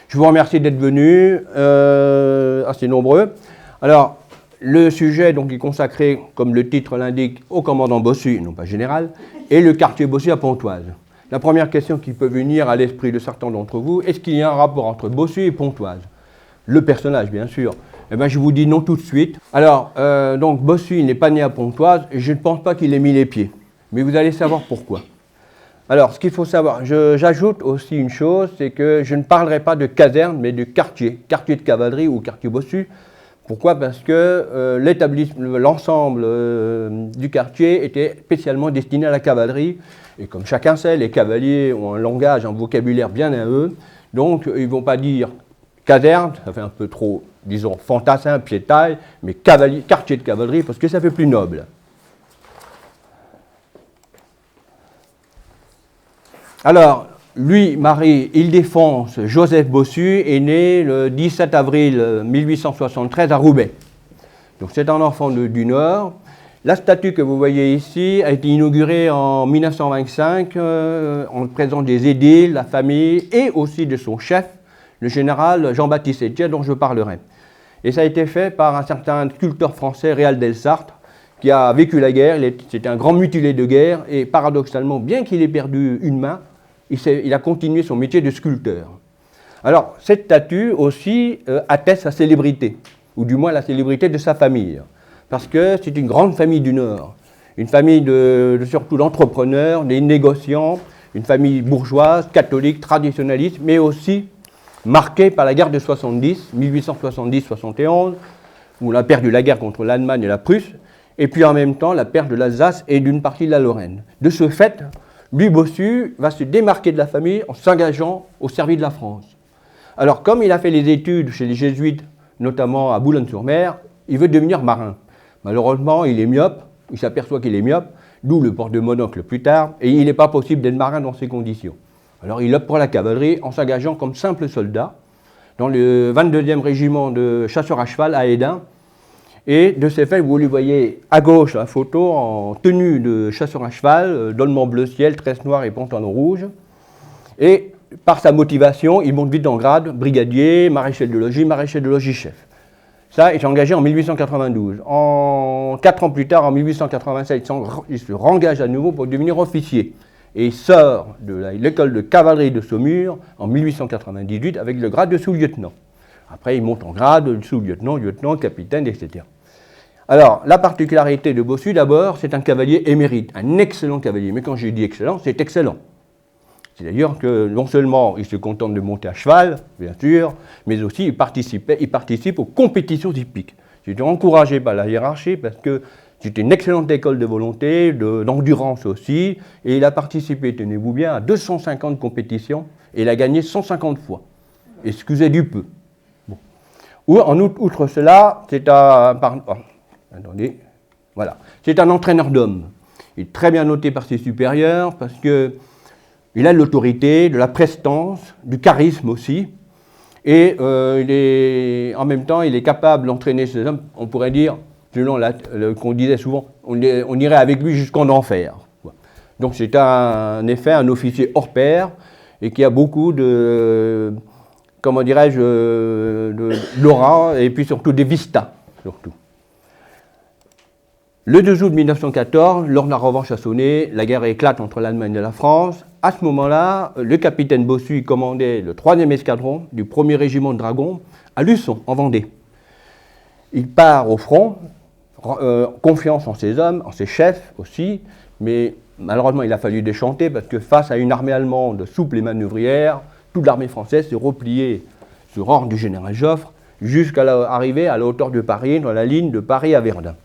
Je vous remercie d'être venus, assez nombreux. Alors, le sujet donc, est consacré, comme le titre l'indique, au commandant Bossu, non pas général, et le quartier Bossu à Pontoise. La première question qui peut venir à l'esprit de certains d'entre vous, est-ce qu'il y a un rapport entre Bossu et Pontoise? Le personnage, bien sûr. Eh bien, je vous dis non tout de suite. Alors, donc, Bossu, il n'est pas né à Pontoise, et je ne pense pas qu'il ait mis les pieds. Mais vous allez savoir pourquoi. Alors, ce qu'il faut savoir, j'ajoute aussi une chose, c'est que je ne parlerai pas de caserne, mais de quartier de cavalerie ou quartier Bossu. Pourquoi? Parce que l'ensemble du quartier était spécialement destiné à la cavalerie. Et comme chacun sait, les cavaliers ont un langage, un vocabulaire bien à eux. Donc, ils ne vont pas dire caserne, ça fait un peu trop, disons, fantassin, pied-taille, mais quartier de cavalerie, parce que ça fait plus noble. Alors, lui, Marie Île-Défense Joseph Bossu est né le 17 avril 1873 à Roubaix. Donc c'est un enfant du Nord. La statue que vous voyez ici a été inaugurée en 1925 en présence des édiles, la famille et aussi de son chef, le général Jean-Baptiste Etienne, dont je parlerai. Et ça a été fait par un certain sculpteur français, Réal Delsarte, qui a vécu la guerre. C'était un grand mutilé de guerre et paradoxalement, bien qu'il ait perdu une main, il a continué son métier de sculpteur. Alors, cette statue aussi atteste sa célébrité, ou du moins la célébrité de sa famille, parce que c'est une grande famille du Nord, une famille surtout d'entrepreneurs, des négociants, une famille bourgeoise, catholique, traditionnaliste, mais aussi marquée par la guerre de 70, 1870-71, où on a perdu la guerre contre l'Allemagne et la Prusse, et puis en même temps la perte de l'Alsace et d'une partie de la Lorraine. De ce fait, lui, Bossu, va se démarquer de la famille en s'engageant au service de la France. Alors, comme il a fait les études chez les jésuites, notamment à Boulogne-sur-Mer, il veut devenir marin. Malheureusement, il est myope, il s'aperçoit qu'il est myope, d'où le port de monocle plus tard, et il n'est pas possible d'être marin dans ces conditions. Alors, il opte pour la cavalerie en s'engageant comme simple soldat dans le 22e régiment de chasseurs à cheval à Hesdin. Et de ces faits, vous lui voyez à gauche la photo en tenue de chasseur à cheval, dolman bleu ciel, tresse noire et pantalon rouge. Et par sa motivation, il monte vite en grade, brigadier, maréchal de logis chef. Ça, il s'est engagé en 1892. 4 ans plus tard, en 1887, il se rengage à nouveau pour devenir officier. Et il sort de l'école de cavalerie de Saumur en 1898 avec le grade de sous-lieutenant. Après, il monte en grade, sous-lieutenant, lieutenant, capitaine, etc. Alors, la particularité de Bossu, d'abord, c'est un cavalier émérite, un excellent cavalier. Mais quand je dis excellent, c'est excellent. C'est d'ailleurs que non seulement il se contente de monter à cheval, bien sûr, mais aussi il participe aux compétitions hippiques. J'étais encouragé par la hiérarchie parce que c'était une excellente école de volonté, d'endurance aussi, et il a participé, tenez-vous bien, à 250 compétitions, et il a gagné 150 fois. Excusez du peu. Outre cela, c'est un entraîneur d'hommes. Il est très bien noté par ses supérieurs parce qu'il a de l'autorité, de la prestance, du charisme aussi. Et en même temps, il est capable d'entraîner ces hommes, on pourrait dire, selon qu'on disait souvent, on irait avec lui jusqu'en enfer. Donc c'est en effet un officier hors pair et qui a beaucoup de, comment dirais-je, d'aura et puis surtout des vistas, surtout. Le 2 août 1914, lors de la revanche à Sonnay, la guerre éclate entre l'Allemagne et la France. À ce moment-là, le capitaine Bossu commandait le 3e escadron du 1er régiment de dragons à Luçon, en Vendée. Il part au front, confiance en ses hommes, en ses chefs aussi, mais malheureusement il a fallu déchanter parce que face à une armée allemande souple et manœuvrière, toute l'armée française s'est repliée sur ordre du général Joffre jusqu'à arriver à la hauteur de Paris, dans la ligne de Paris à Verdun.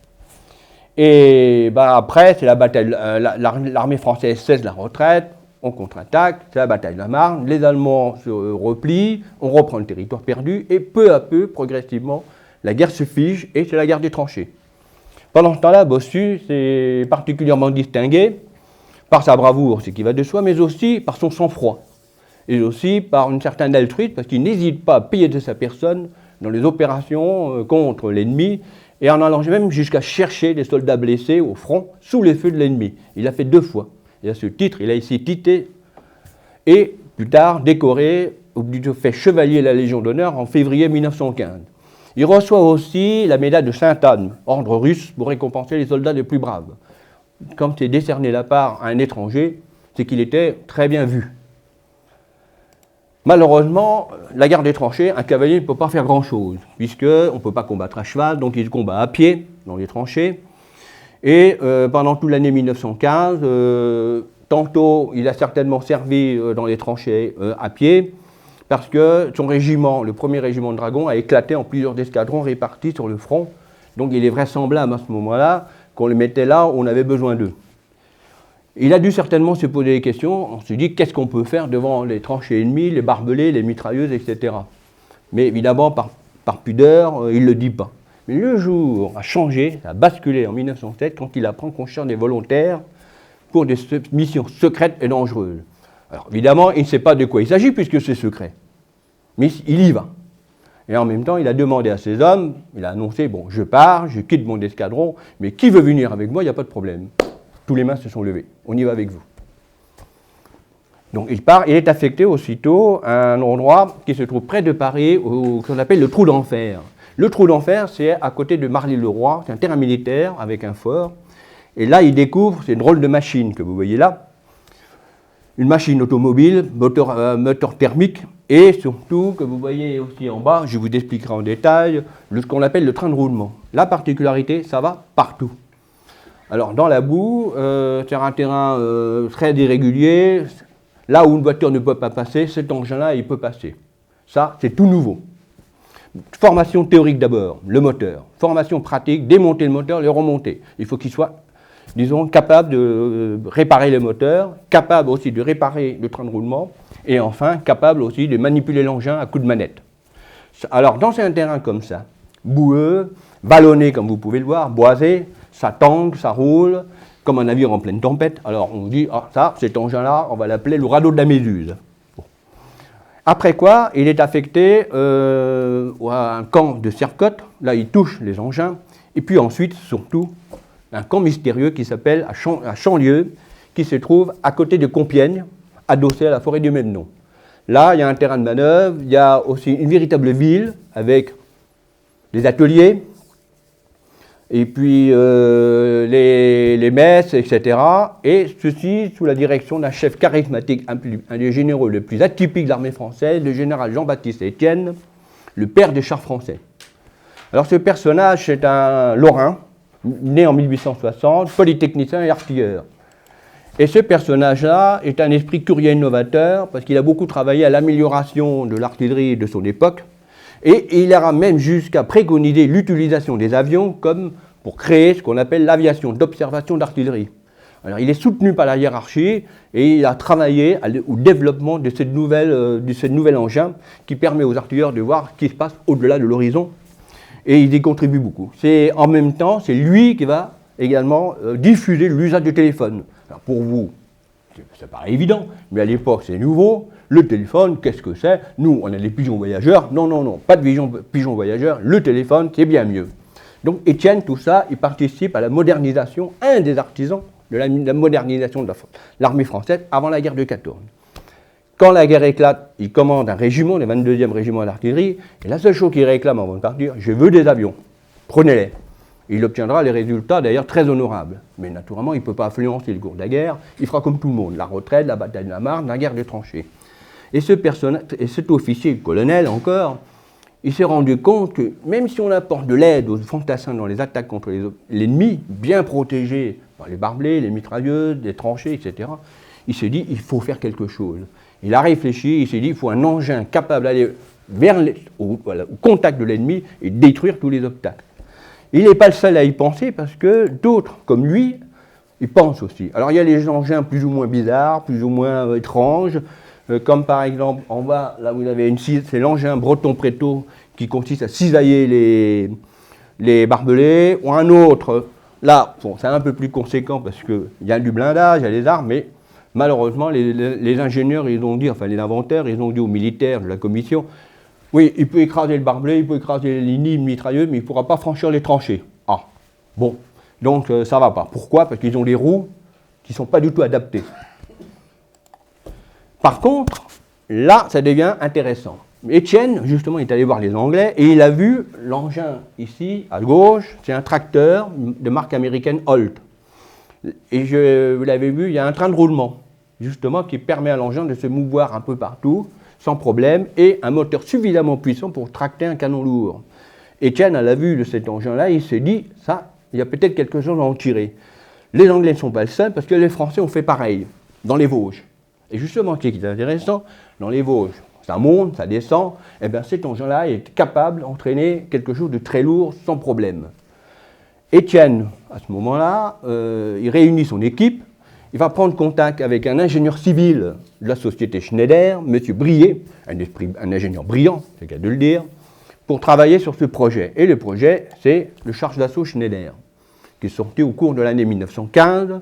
Et après, c'est la bataille, l'armée française cesse la retraite, on contre-attaque, c'est la bataille de la Marne, les Allemands se replient, on reprend le territoire perdu, et peu à peu, progressivement, la guerre se fige, et c'est la guerre des tranchées. Pendant ce temps-là, Bossu s'est particulièrement distingué par sa bravoure, ce qui va de soi, mais aussi par son sang-froid, et aussi par une certaine altruisme, parce qu'il n'hésite pas à payer de sa personne dans les opérations contre l'ennemi, et en allant même jusqu'à chercher des soldats blessés au front, sous les feux de l'ennemi. Il l'a fait 2 fois. Et à ce titre, il a ici tité et plus tard décoré ou plutôt fait chevalier de la Légion d'honneur en février 1915. Il reçoit aussi la médaille de Sainte-Anne, ordre russe, pour récompenser les soldats les plus braves. Quand c'est décerné la part à un étranger, c'est qu'il était très bien vu. Malheureusement, la guerre des tranchées, un cavalier ne peut pas faire grand-chose, puisqu'on ne peut pas combattre à cheval, donc il combat à pied dans les tranchées. Et pendant toute l'année 1915, tantôt il a certainement servi dans les tranchées à pied, parce que son régiment, le premier régiment de dragons, a éclaté en plusieurs escadrons répartis sur le front. Donc il est vraisemblable à ce moment-là qu'on le mettait là où on avait besoin d'eux. Il a dû certainement se poser des questions. On se dit qu'est-ce qu'on peut faire devant les tranchées ennemies, les barbelés, les mitrailleuses, etc. Mais évidemment, par pudeur, il ne le dit pas. Mais le jour a changé, a basculé en 1907 quand il apprend qu'on cherche des volontaires pour des missions secrètes et dangereuses. Alors évidemment, il ne sait pas de quoi il s'agit puisque c'est secret. Mais il y va. Et en même temps, il a demandé à ses hommes, il a annoncé, bon, je pars, je quitte mon escadron, mais qui veut venir avec moi, il n'y a pas de problème. Tous les mains se sont levées, on y va avec vous. Donc il part, il est affecté aussitôt à un endroit qui se trouve près de Paris, qu'on appelle le Trou d'Enfer. Le Trou d'Enfer, c'est à côté de Marly-le-Roi, c'est un terrain militaire avec un fort. Et là, il découvre, c'est une drôle de machine que vous voyez là, une machine automobile, moteur thermique, et surtout, que vous voyez aussi en bas, je vous expliquerai en détail, ce qu'on appelle le train de roulement. La particularité, ça va partout. Alors, dans la boue, c'est un terrain très irrégulier. Là où une voiture ne peut pas passer, cet engin-là, il peut passer. Ça, c'est tout nouveau. Formation théorique d'abord, le moteur. Formation pratique, démonter le moteur, le remonter. Il faut qu'il soit, disons, capable de réparer le moteur, capable aussi de réparer le train de roulement, et enfin, capable aussi de manipuler l'engin à coups de manette. Alors, dans un terrain comme ça, boueux, vallonné comme vous pouvez le voir, boisé, ça tangue, ça roule, comme un navire en pleine tempête. Alors, on dit, ah, ça, cet engin-là, on va l'appeler le radeau de la Méduse. Bon. Après quoi, il est affecté à un camp de Sercotte, là, il touche les engins, et puis ensuite, surtout, un camp mystérieux qui s'appelle à Chanlieu, qui se trouve à côté de Compiègne, adossé à la forêt du même nom. Là, il y a un terrain de manœuvre, il y a aussi une véritable ville avec des ateliers, et puis les messes, etc. Et ceci sous la direction d'un chef charismatique, un des généraux les plus atypiques de l'armée française, le général Jean-Baptiste Étienne, le père des chars français. Alors ce personnage, c'est un Lorrain, né en 1860, polytechnicien et artilleur. Et ce personnage-là est un esprit curieux et innovateur parce qu'il a beaucoup travaillé à l'amélioration de l'artillerie de son époque et il ira même jusqu'à préconiser l'utilisation des avions comme pour créer ce qu'on appelle l'aviation d'observation d'artillerie. Alors il est soutenu par la hiérarchie et il a travaillé au développement de cette nouvel engin qui permet aux artilleurs de voir ce qui se passe au-delà de l'horizon et il y contribue beaucoup. En même temps, c'est lui qui va également diffuser l'usage du téléphone. Alors pour vous, ça paraît évident, mais à l'époque c'est nouveau. Le téléphone, qu'est-ce que c'est? Nous, on a des pigeons voyageurs. Non, non, non, pas de pigeons voyageurs. Le téléphone, c'est bien mieux. Donc Étienne, tout ça, il participe à la modernisation, un des artisans de la modernisation de l'armée française avant la guerre de 14. Quand la guerre éclate, il commande un régiment, le 22e régiment d'artillerie, et la seule chose qu'il réclame avant de partir, je veux des avions, prenez-les. Il obtiendra les résultats d'ailleurs très honorables. Mais naturellement, il ne peut pas influencer le cours de la guerre. Il fera comme tout le monde, la retraite, la bataille de la Marne, la guerre des tranchées. Et cet officier, colonel encore, il s'est rendu compte que même si on apporte de l'aide aux fantassins dans les attaques contre l'ennemi, bien protégés par les barbelés, les mitrailleuses, les tranchées, etc., il s'est dit, il faut faire quelque chose. Il a réfléchi, il s'est dit, il faut un engin capable d'aller au contact de l'ennemi et détruire tous les obstacles. Il n'est pas le seul à y penser parce que d'autres, comme lui, y pensent aussi. Alors il y a les engins plus ou moins bizarres, plus ou moins étranges, comme par exemple, en bas, là vous avez c'est l'engin breton-prétot qui consiste à cisailler les barbelés, ou un autre, là, bon, c'est un peu plus conséquent parce qu'il y a du blindage, il y a les armes, mais malheureusement, les ingénieurs, ils ont dit, enfin les inventaires, ils ont dit aux militaires de la commission, oui, il peut écraser le barbelé, il peut écraser les lignes mitrailleuses, mais il ne pourra pas franchir les tranchées. Ah, bon, donc ça ne va pas. Pourquoi? Parce qu'ils ont des roues qui ne sont pas du tout adaptées. Par contre, là, ça devient intéressant. Étienne, justement, est allé voir les Anglais et il a vu l'engin ici, à gauche, c'est un tracteur de marque américaine Holt. Et vous l'avez vu, il y a un train de roulement, justement, qui permet à l'engin de se mouvoir un peu partout, sans problème, et un moteur suffisamment puissant pour tracter un canon lourd. Étienne, à la vue de cet engin-là, il s'est dit, ça, il y a peut-être quelque chose à en tirer. Les Anglais ne sont pas le seul, parce que les Français ont fait pareil, dans les Vosges. Et justement, ce qui est intéressant, dans les Vosges, ça monte, ça descend, et bien cet engin-là est capable d'entraîner quelque chose de très lourd sans problème. Étienne, à ce moment-là, il réunit son équipe, il va prendre contact avec un ingénieur civil de la société Schneider, M. Brier, un ingénieur brillant, c'est le cas de le dire, pour travailler sur ce projet. Et le projet, c'est le char d'assaut Schneider, qui est sorti au cours de l'année 1915.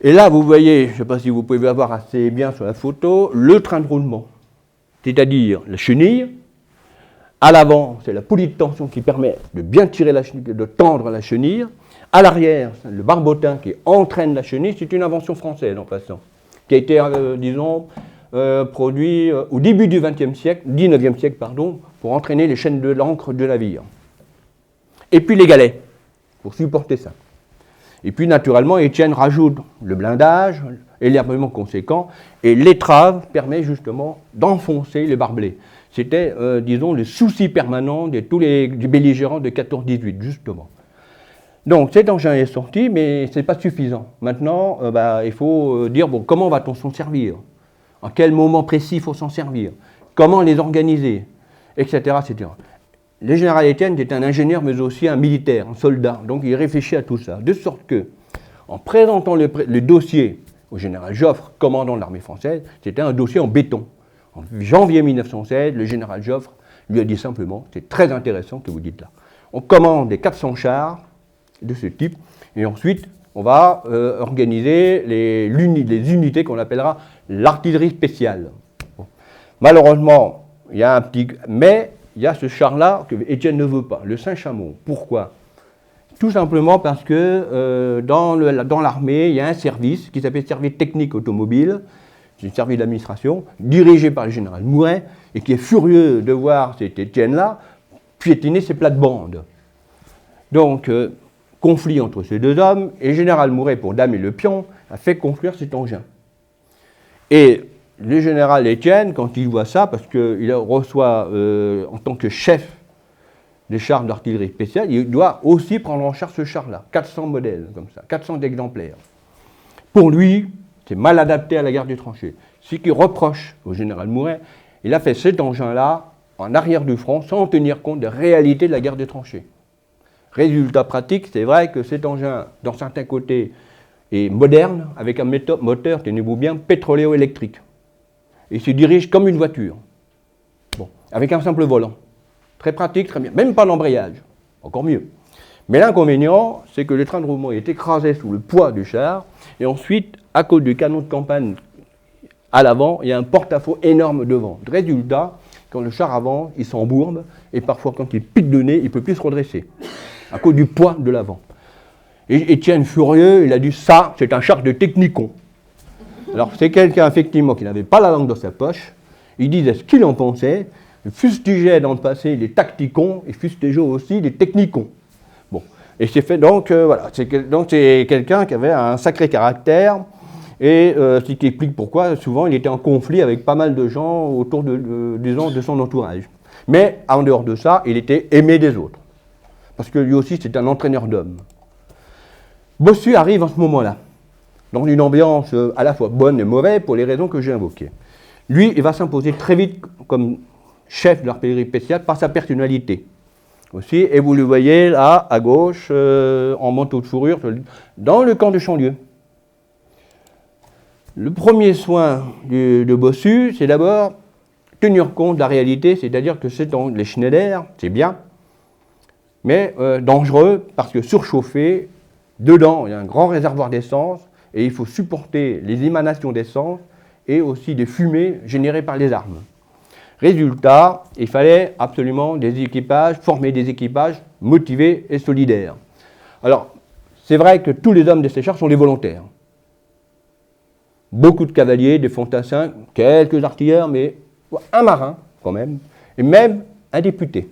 Et là, vous voyez, je ne sais pas si vous pouvez voir assez bien sur la photo, le train de roulement, c'est-à-dire la chenille. À l'avant, c'est la poulie de tension qui permet de bien tirer la chenille, de tendre la chenille. À l'arrière, le barbotin qui entraîne la chenille, c'est une invention française en passant, qui a été, produit au début du XXe siècle, 19e siècle, pardon, pour entraîner les chaînes de l'ancre de navire. Et puis les galets, pour supporter ça. Et puis naturellement, Étienne rajoute le blindage, l'énervement conséquent, et l'étrave permet justement d'enfoncer les barbelés. C'était, disons, le souci permanent de tous les belligérants de 14-18, justement. Donc cet engin est sorti, mais ce n'est pas suffisant. Maintenant, il faut dire, bon, comment va-t-on s'en servir? En quel moment précis il faut s'en servir? Comment les organiser? Etc. etc. Le général Étienne était un ingénieur, mais aussi un militaire, un soldat. Donc il réfléchit à tout ça. De sorte que, en présentant le dossier au général Joffre, commandant de l'armée française, c'était un dossier en béton. En janvier 1916, le général Joffre lui a dit simplement, c'est très intéressant que vous dites là. On commande des 400 chars de ce type, et ensuite on va organiser les unités qu'on appellera l'artillerie spéciale. Bon. Malheureusement, il y a un petit... Mais il y a ce char-là que Étienne ne veut pas, le Saint-Chamond. Pourquoi? Tout simplement parce que dans l'armée, il y a un service qui s'appelle service technique automobile, c'est un service d'administration, dirigé par le général Mouret, et qui est furieux de voir cet Étienne-là piétiner ses plates-bandes. Donc, conflit entre ces deux hommes, et le général Mouret, pour damer le pion, a fait confluer cet engin. Et le général Étienne, quand il voit ça, parce qu'il reçoit en tant que chef des chars d'artillerie spéciale, il doit aussi prendre en charge ce char-là, 400 modèles, comme ça, 400 exemplaires. Pour lui, c'est mal adapté à la guerre des tranchées. Ce qui reproche au général Mouret, il a fait cet engin-là en arrière du front sans tenir compte des réalités de la guerre des tranchées. Résultat pratique, c'est vrai que cet engin, dans certains côtés, est moderne, avec un moteur, tenez-vous bien, pétroléo-électrique. Il se dirige comme une voiture, bon, avec un simple volant. Très pratique, très bien. Même pas d'embrayage, encore mieux. Mais l'inconvénient, c'est que le train de roulement est écrasé sous le poids du char, et ensuite, à cause du canon de campagne à l'avant, il y a un porte-à-faux énorme devant. Résultat, quand le char avance, il s'embourbe, et parfois, quand il pique de nez, il ne peut plus se redresser, à cause du poids de l'avant. Et Étienne, furieux, il a dit, ça, c'est un char de technicon. Alors, c'est quelqu'un, effectivement, qui n'avait pas la langue dans sa poche. Il disait ce qu'il en pensait, il fustigeait dans le passé les tacticons, et fustigeait aussi les technicons. Bon, et c'est fait, donc, voilà, c'est quelqu'un qui avait un sacré caractère, et ce qui explique pourquoi, souvent, il était en conflit avec pas mal de gens autour de son entourage. Mais, en dehors de ça, il était aimé des autres. Parce que lui aussi, c'est un entraîneur d'hommes. Bossu arrive en ce moment-là, dans une ambiance à la fois bonne et mauvaise pour les raisons que j'ai invoquées. Lui, il va s'imposer très vite comme chef de l'artillerie spéciale par sa personnalité. Aussi, et vous le voyez là, à gauche, en manteau de fourrure, dans le camp de Chanlieu. Le premier soin de Bossu, c'est d'abord tenir compte de la réalité, c'est-à-dire que les Schneider, c'est bien, mais dangereux parce que surchauffé, dedans, il y a un grand réservoir d'essence et il faut supporter les émanations d'essence et aussi des fumées générées par les armes. Résultat, il fallait absolument former des équipages motivés et solidaires. Alors, c'est vrai que tous les hommes de ces chars sont des volontaires. beaucoup de cavaliers, des fantassins, quelques artilleurs, mais un marin quand même, et même un député.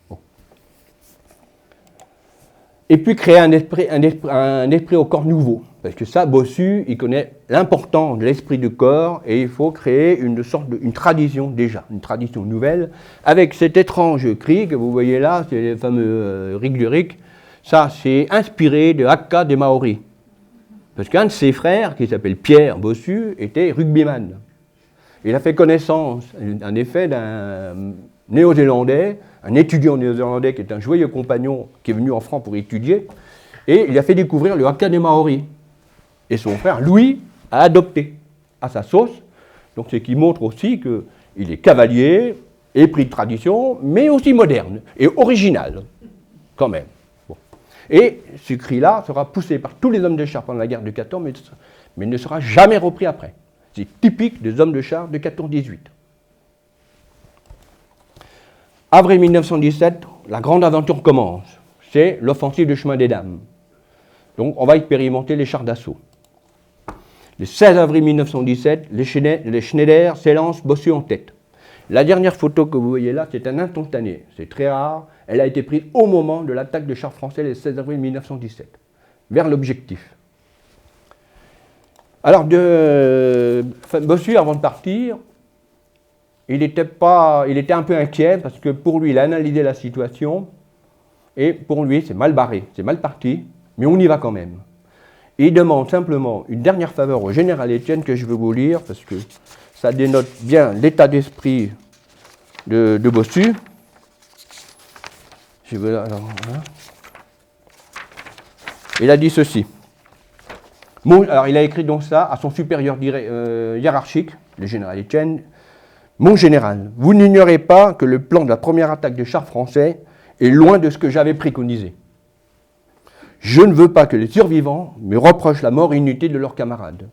Bon. Et puis créer un esprit au corps nouveau, parce que ça, Bossu, il connaît l'importance de l'esprit du corps, et il faut créer une tradition déjà, une tradition nouvelle, avec cet étrange cri que vous voyez là, c'est le fameux Ric du Ric. Ça, c'est inspiré de Haka des Maoris. Parce qu'un de ses frères, qui s'appelle Pierre Bossu, était rugbyman. Il a fait connaissance, en effet, d'un néo-zélandais, un étudiant néo-zélandais qui est un joyeux compagnon qui est venu en France pour étudier, et il a fait découvrir le Haka des Maoris. Et son frère, Louis, a adopté à sa sauce. Donc c'est qui montre aussi qu'il est cavalier, épris de tradition, mais aussi moderne et original, quand même. Bon. Et ce cri-là sera poussé par tous les hommes de char pendant la guerre de 14, mais ne sera jamais repris après. C'est typique des hommes de char de 14-18. Avril 1917, la grande aventure commence. C'est l'offensive du chemin des Dames. Donc on va expérimenter les chars d'assaut. Le 16 avril 1917, les Schneider s'élancent Bossu en tête. La dernière photo que vous voyez là, c'est un instantané. C'est très rare. Elle a été prise au moment de l'attaque de chars français le 16 avril 1917, vers l'objectif. Alors, Bossu, avant de partir, il était un peu inquiet parce que pour lui, il a analysé la situation et pour lui, c'est mal barré, c'est mal parti, mais on y va quand même. Et il demande simplement une dernière faveur au général Étienne que je veux vous lire parce que ça dénote bien l'état d'esprit de Bossu. Il a dit ceci. Alors, il a écrit donc ça à son supérieur hiérarchique, le général Étienne. Mon général, vous n'ignorez pas que le plan de la première attaque de chars français est loin de ce que j'avais préconisé. Je ne veux pas que les survivants me reprochent la mort inutile de leurs camarades.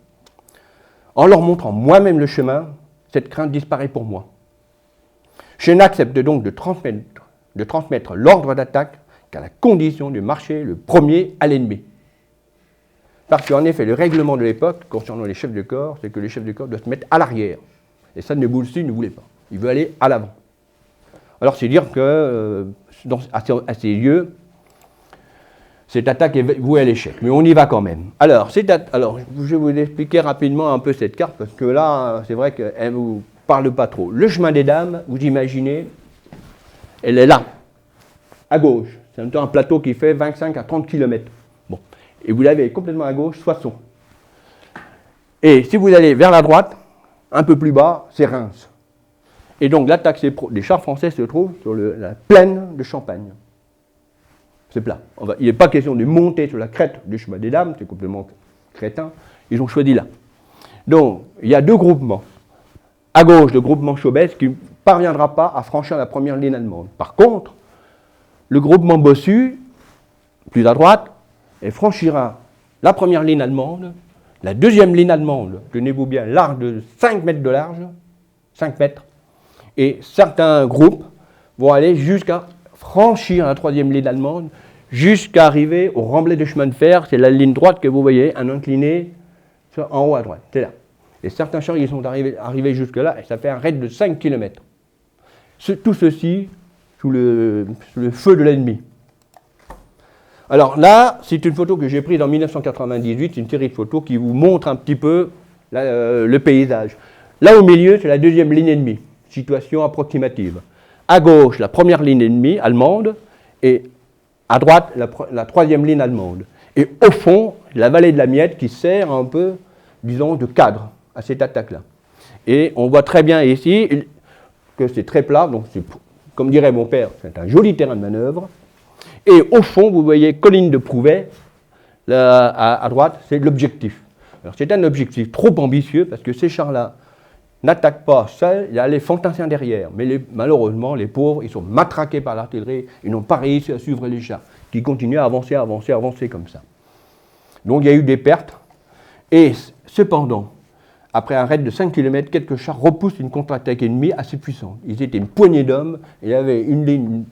En leur montrant moi-même le chemin, cette crainte disparaît pour moi. Je n'accepte donc de transmettre l'ordre d'attaque qu'à la condition de marcher le premier à l'ennemi. Parce qu'en effet, le règlement de l'époque, concernant les chefs de corps, c'est que les chefs de corps doivent se mettre à l'arrière. Et ça, Bossu ne voulait pas. Il veut aller à l'avant. Alors, c'est dire que, à ces lieux, cette attaque est vouée à l'échec. Mais on y va quand même. Alors, je vais vous expliquer rapidement un peu cette carte, parce que là, c'est vrai qu'elle ne vous parle pas trop. Le chemin des Dames, vous imaginez, elle est là, à gauche. C'est un plateau qui fait 25 à 30 km. Bon. Et vous l'avez complètement à gauche, Soissons. Et si vous allez vers la droite, un peu plus bas, c'est Reims. Et donc l'attaque des chars français se trouve sur la plaine de Champagne. C'est plat. Il n'est pas question de monter sur la crête du chemin des Dames, c'est complètement crétin. Ils ont choisi là. Donc, il y a deux groupements. À gauche, le groupement Chaubès qui ne parviendra pas à franchir la première ligne allemande. Par contre, le groupement Bossu, plus à droite, elle franchira la première ligne allemande, la deuxième ligne allemande, tenez-vous bien, large de 5 mètres de large, 5 mètres, et certains groupes vont aller jusqu'à franchir la troisième ligne allemande, jusqu'à arriver au remblai de chemin de fer, c'est la ligne droite que vous voyez, un incliné en haut à droite, c'est là. Et certains chars, ils sont arrivés jusque-là, et ça fait un raid de 5 km. Tout ceci sous le feu de l'ennemi. Alors là, c'est une photo que j'ai prise en 1998, une série de photos qui vous montre un petit peu le paysage. Là au milieu, c'est la deuxième ligne ennemie, situation approximative. À gauche, la première ligne ennemie allemande, et à droite, la troisième ligne allemande. Et au fond, la vallée de la Miette qui sert un peu, disons, de cadre à cette attaque-là. Et on voit très bien ici que c'est très plat, donc comme dirait mon père, c'est un joli terrain de manœuvre. Et au fond, vous voyez colline de Prouvet, là, à droite, c'est l'objectif. Alors c'est un objectif trop ambitieux parce que ces chars-là n'attaquent pas seuls, il y a les fantassins derrière. Mais malheureusement, les pauvres, ils sont matraqués par l'artillerie, ils n'ont pas réussi à suivre les chars, qui continuent à avancer comme ça. Donc il y a eu des pertes. Et cependant, après un raid de 5 km, quelques chars repoussent une contre-attaque ennemie assez puissante. Ils étaient une poignée d'hommes, et il y avait une ligne,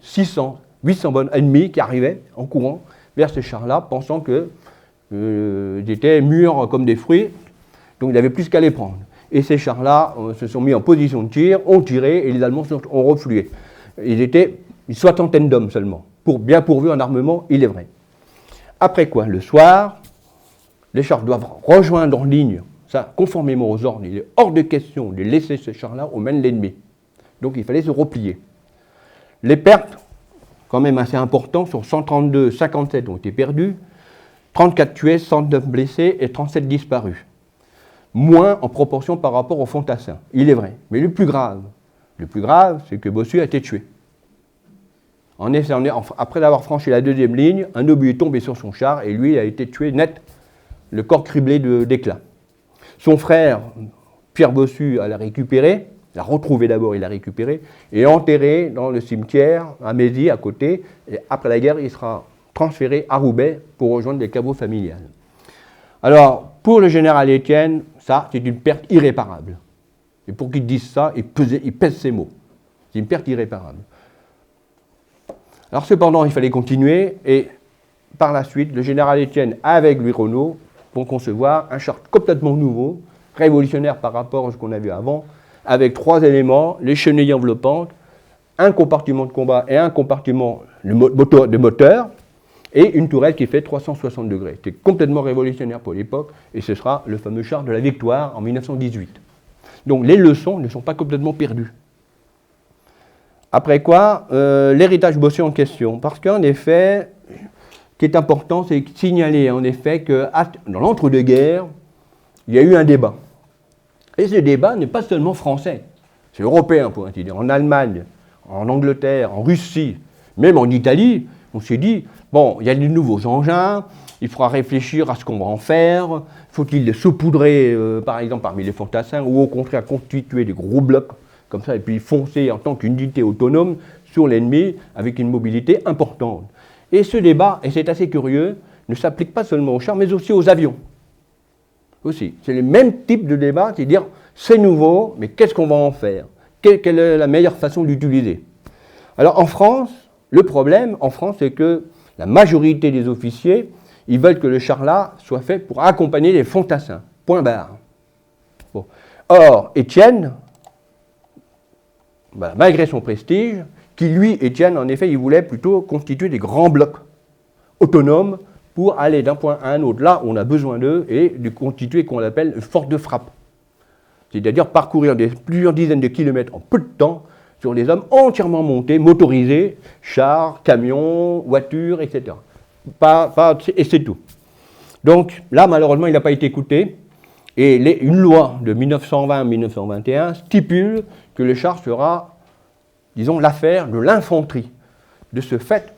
600, 800 bonnes ennemis qui arrivaient en courant vers ces chars-là, pensant qu'ils étaient mûrs comme des fruits. Donc il n'avait plus qu'à les prendre. Et ces chars-là se sont mis en position de tir, ont tiré, et les Allemands ont reflué. Ils étaient une soixantaine d'hommes seulement, bien pourvus en armement, il est vrai. Après quoi, le soir, les chars doivent rejoindre en ligne. Ça, conformément aux ordres, il est hors de question de laisser ces chars-là aux mains de l'ennemi. Donc il fallait se replier. Les pertes, quand même assez importantes, sur 132, 57 ont été perdus, 34 tués, 109 blessés et 37 disparus. Moins en proportion par rapport aux fantassins, il est vrai. Mais le plus grave, c'est que Bossu a été tué. En effet, après avoir franchi la deuxième ligne, un obus est tombé sur son char et lui a été tué net, le corps criblé d'éclats. Son frère, Pierre Bossu, l'a récupéré, l'a retrouvé d'abord, il l'a récupéré, et enterré dans le cimetière à Mézy, à côté. Et après la guerre, il sera transféré à Roubaix pour rejoindre les caveaux familiales. Alors, pour le général Étienne, ça, c'est une perte irréparable. Et pour qu'il dise ça, il pèse ses mots. C'est une perte irréparable. Alors, cependant, il fallait continuer, et par la suite, le général Étienne, avec Louis Renault, vont concevoir un char complètement nouveau, révolutionnaire par rapport à ce qu'on a vu avant, avec 3 éléments, les chenilles enveloppantes, un compartiment de combat et un compartiment de moteur, et une tourelle qui fait 360 degrés. C'était complètement révolutionnaire pour l'époque, et ce sera le fameux char de la Victoire en 1918. Donc les leçons ne sont pas complètement perdues. Après quoi, l'héritage Bossu en question, parce qu'en effet, ce qui est important, c'est de signaler en effet que dans l'entre-deux-guerres, il y a eu un débat. Et ce débat n'est pas seulement français, c'est européen pour ainsi dire. En Allemagne, en Angleterre, en Russie, même en Italie, on s'est dit, bon, il y a de nouveaux engins, il faudra réfléchir à ce qu'on va en faire, faut-il les saupoudrer, par exemple, parmi les fantassins, ou au contraire constituer des gros blocs, comme ça, et puis foncer en tant qu'unité autonome sur l'ennemi avec une mobilité importante. Et ce débat, et c'est assez curieux, ne s'applique pas seulement aux chars, mais aussi aux avions. Aussi. C'est le même type de débat, c'est-à-dire, c'est nouveau, mais qu'est-ce qu'on va en faire? Quelle est la meilleure façon d'utiliser? Alors en France, le problème, en France, c'est que la majorité des officiers, ils veulent que le char-là soit fait pour accompagner les fantassins. Point barre. Bon. Or, Étienne, malgré son prestige, qui lui, Étienne, en effet, il voulait plutôt constituer des grands blocs autonomes pour aller d'un point à un autre, là où on a besoin d'eux, et de constituer ce qu'on appelle une force de frappe. C'est-à-dire parcourir plusieurs dizaines de kilomètres en peu de temps sur des hommes entièrement montés, motorisés, chars, camions, voitures, etc. Et c'est tout. Donc là, malheureusement, il n'a pas été écouté, et une loi de 1920-1921 stipule que le char sera, disons, l'affaire de l'infanterie. De ce fait,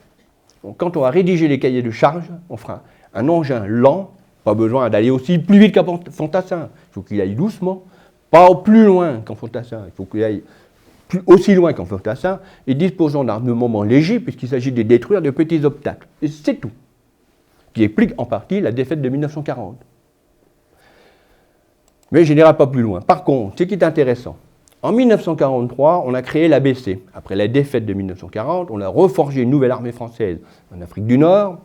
quand on va rédiger les cahiers de charge, on fera un engin lent, pas besoin d'aller aussi plus vite qu'un fantassin, il faut qu'il aille doucement, pas plus loin qu'un fantassin, il faut qu'il aille aussi loin qu'un fantassin, et disposant d'armements légers, puisqu'il s'agit de détruire de petits obstacles. Et c'est tout, qui explique en partie la défaite de 1940. Mais je n'irai pas plus loin. Par contre, ce qui est intéressant, en 1943, on a créé l'ABC. Après la défaite de 1940, on a reforgé une nouvelle armée française en Afrique du Nord.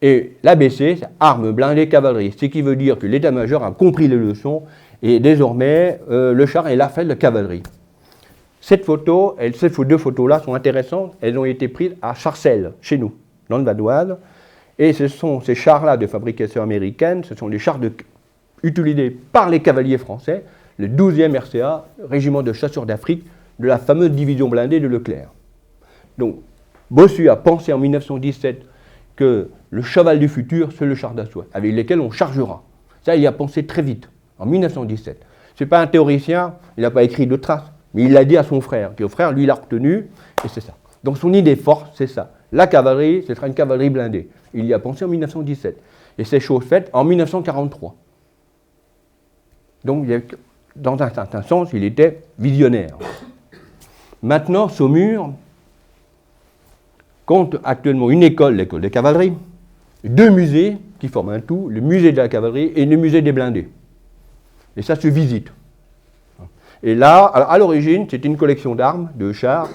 Et l'ABC, c'est armes blindées cavalerie. Ce qui veut dire que l'état-major a compris les leçons et désormais, le char est l'affaire de la cavalerie. Ces deux photos-là sont intéressantes. Elles ont été prises à Sarcelles, chez nous, dans le Val-d'Oise. Et ce sont ces chars-là de fabrication américaine, ce sont des chars utilisés par les cavaliers français, le 12e RCA, régiment de chasseurs d'Afrique, de la fameuse division blindée de Leclerc. Donc, Bossu a pensé en 1917 que le cheval du futur, c'est le char d'assaut, avec lequel on chargera. Ça, il y a pensé très vite, en 1917. Ce n'est pas un théoricien, il n'a pas écrit de traces, mais il l'a dit à son frère, puis au frère, lui, il l'a retenu, et c'est ça. Donc son idée forte, c'est ça. La cavalerie, ce sera une cavalerie blindée. Il y a pensé en 1917. Et c'est chose faite en 1943. Donc, dans un certain sens, il était visionnaire. Maintenant, Saumur compte actuellement une école, l'école de cavalerie, 2 musées qui forment un tout, le musée de la cavalerie et le musée des blindés. Et ça se visite. Et là, alors à l'origine, c'était une collection d'armes, de chars,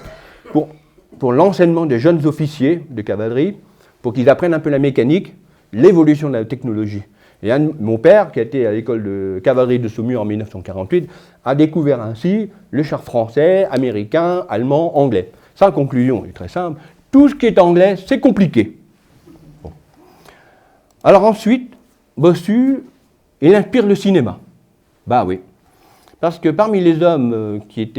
pour l'enseignement des jeunes officiers de cavalerie, pour qu'ils apprennent un peu la mécanique, l'évolution de la technologie. Et mon père, qui a été à l'école de cavalerie de Saumur en 1948, a découvert ainsi le char français, américain, allemand, anglais. Sa conclusion est très simple. Tout ce qui est anglais, c'est compliqué. Bon. Alors ensuite, Bossu, il inspire le cinéma. Bah oui. Parce que parmi les hommes qui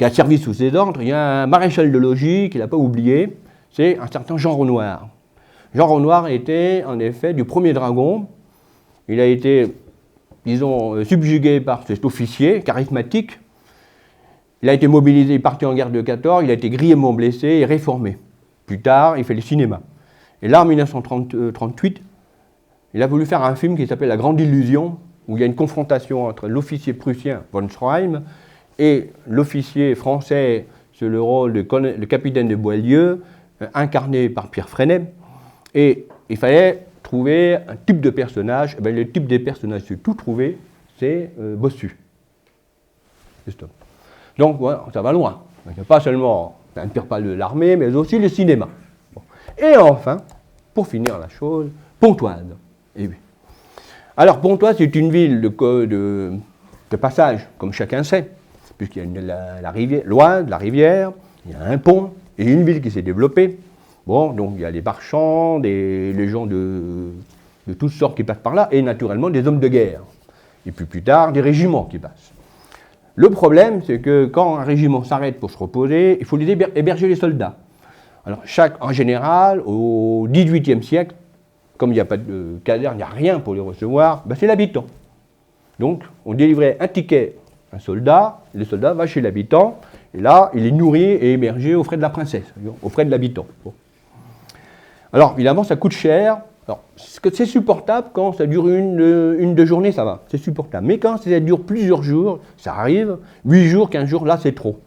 a servi sous ses ordres, il y a un maréchal de logis qu'il n'a pas oublié, c'est un certain Jean Renoir. Jean Renoir était en effet du premier dragon. Il a été, disons, subjugué par cet officier charismatique. Il a été mobilisé, parti en guerre de 14, il a été grièvement blessé et réformé. Plus tard, il fait le cinéma. Et là, en 1938, il a voulu faire un film qui s'appelle La Grande Illusion, où il y a une confrontation entre l'officier prussien von Schreim et l'officier français sur le rôle de le capitaine de Boieldieu, incarné par Pierre Freinet. Et il fallait trouver un type de personnage. Ben, le type des personnages, c'est tout trouvé, c'est Bossu. Donc, voilà, ça va loin. Il n'y a pas seulement un pire pas de l'armée, mais aussi le cinéma. Bon. Et enfin, pour finir la chose, Pontoise. Eh oui. Alors, Pontoise, c'est une ville de passage, comme chacun sait, puisqu'il y a la rivière, l'Oise, la rivière, il y a un pont, et une ville qui s'est développée. Bon, donc il y a des marchands, des gens de toutes sortes qui passent par là, et naturellement des hommes de guerre. Et puis plus tard, des régiments qui passent. Le problème, c'est que quand un régiment s'arrête pour se reposer, il faut héberger les soldats. Alors, en général, au XVIIIe siècle, comme il n'y a pas de caserne, il n'y a rien pour les recevoir, ben c'est l'habitant. Donc, on délivrait un ticket à un soldat, et le soldat va chez l'habitant, et là, il est nourri et hébergé aux frais de la princesse, aux frais de l'habitant. Bon. Alors, évidemment, ça coûte cher. Alors, c'est supportable quand ça dure deux journées, ça va, c'est supportable. Mais quand ça dure plusieurs jours, ça arrive, 8 jours, 15 jours, là, c'est trop.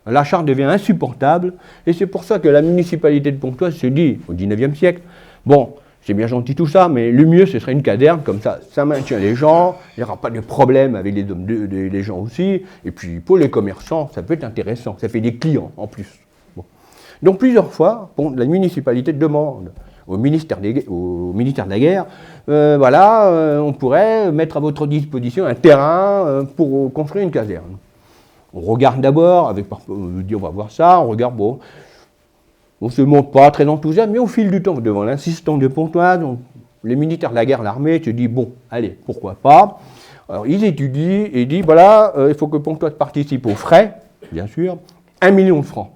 La charge devient insupportable, et c'est pour ça que la municipalité de Pontoise se dit, au XIXe siècle, bon, c'est bien gentil tout ça, mais le mieux, ce serait une caserne, comme ça maintient les gens, il n'y aura pas de problème avec les gens aussi, et puis pour les commerçants, ça peut être intéressant, ça fait des clients en plus. Bon. Donc plusieurs fois, la municipalité demande au ministère de la Guerre, voilà, on pourrait mettre à votre disposition un terrain pour construire une caserne. On regarde d'abord, on dit on va voir ça, on regarde, bon, on ne se montre pas très enthousiaste, mais au fil du temps, devant l'insistance de Pontoise, les militaires de la guerre, l'armée, se disent, bon, allez, pourquoi pas. Alors ils étudient et disent, voilà, il faut que Pontoise participe aux frais, bien sûr, 1 million de francs.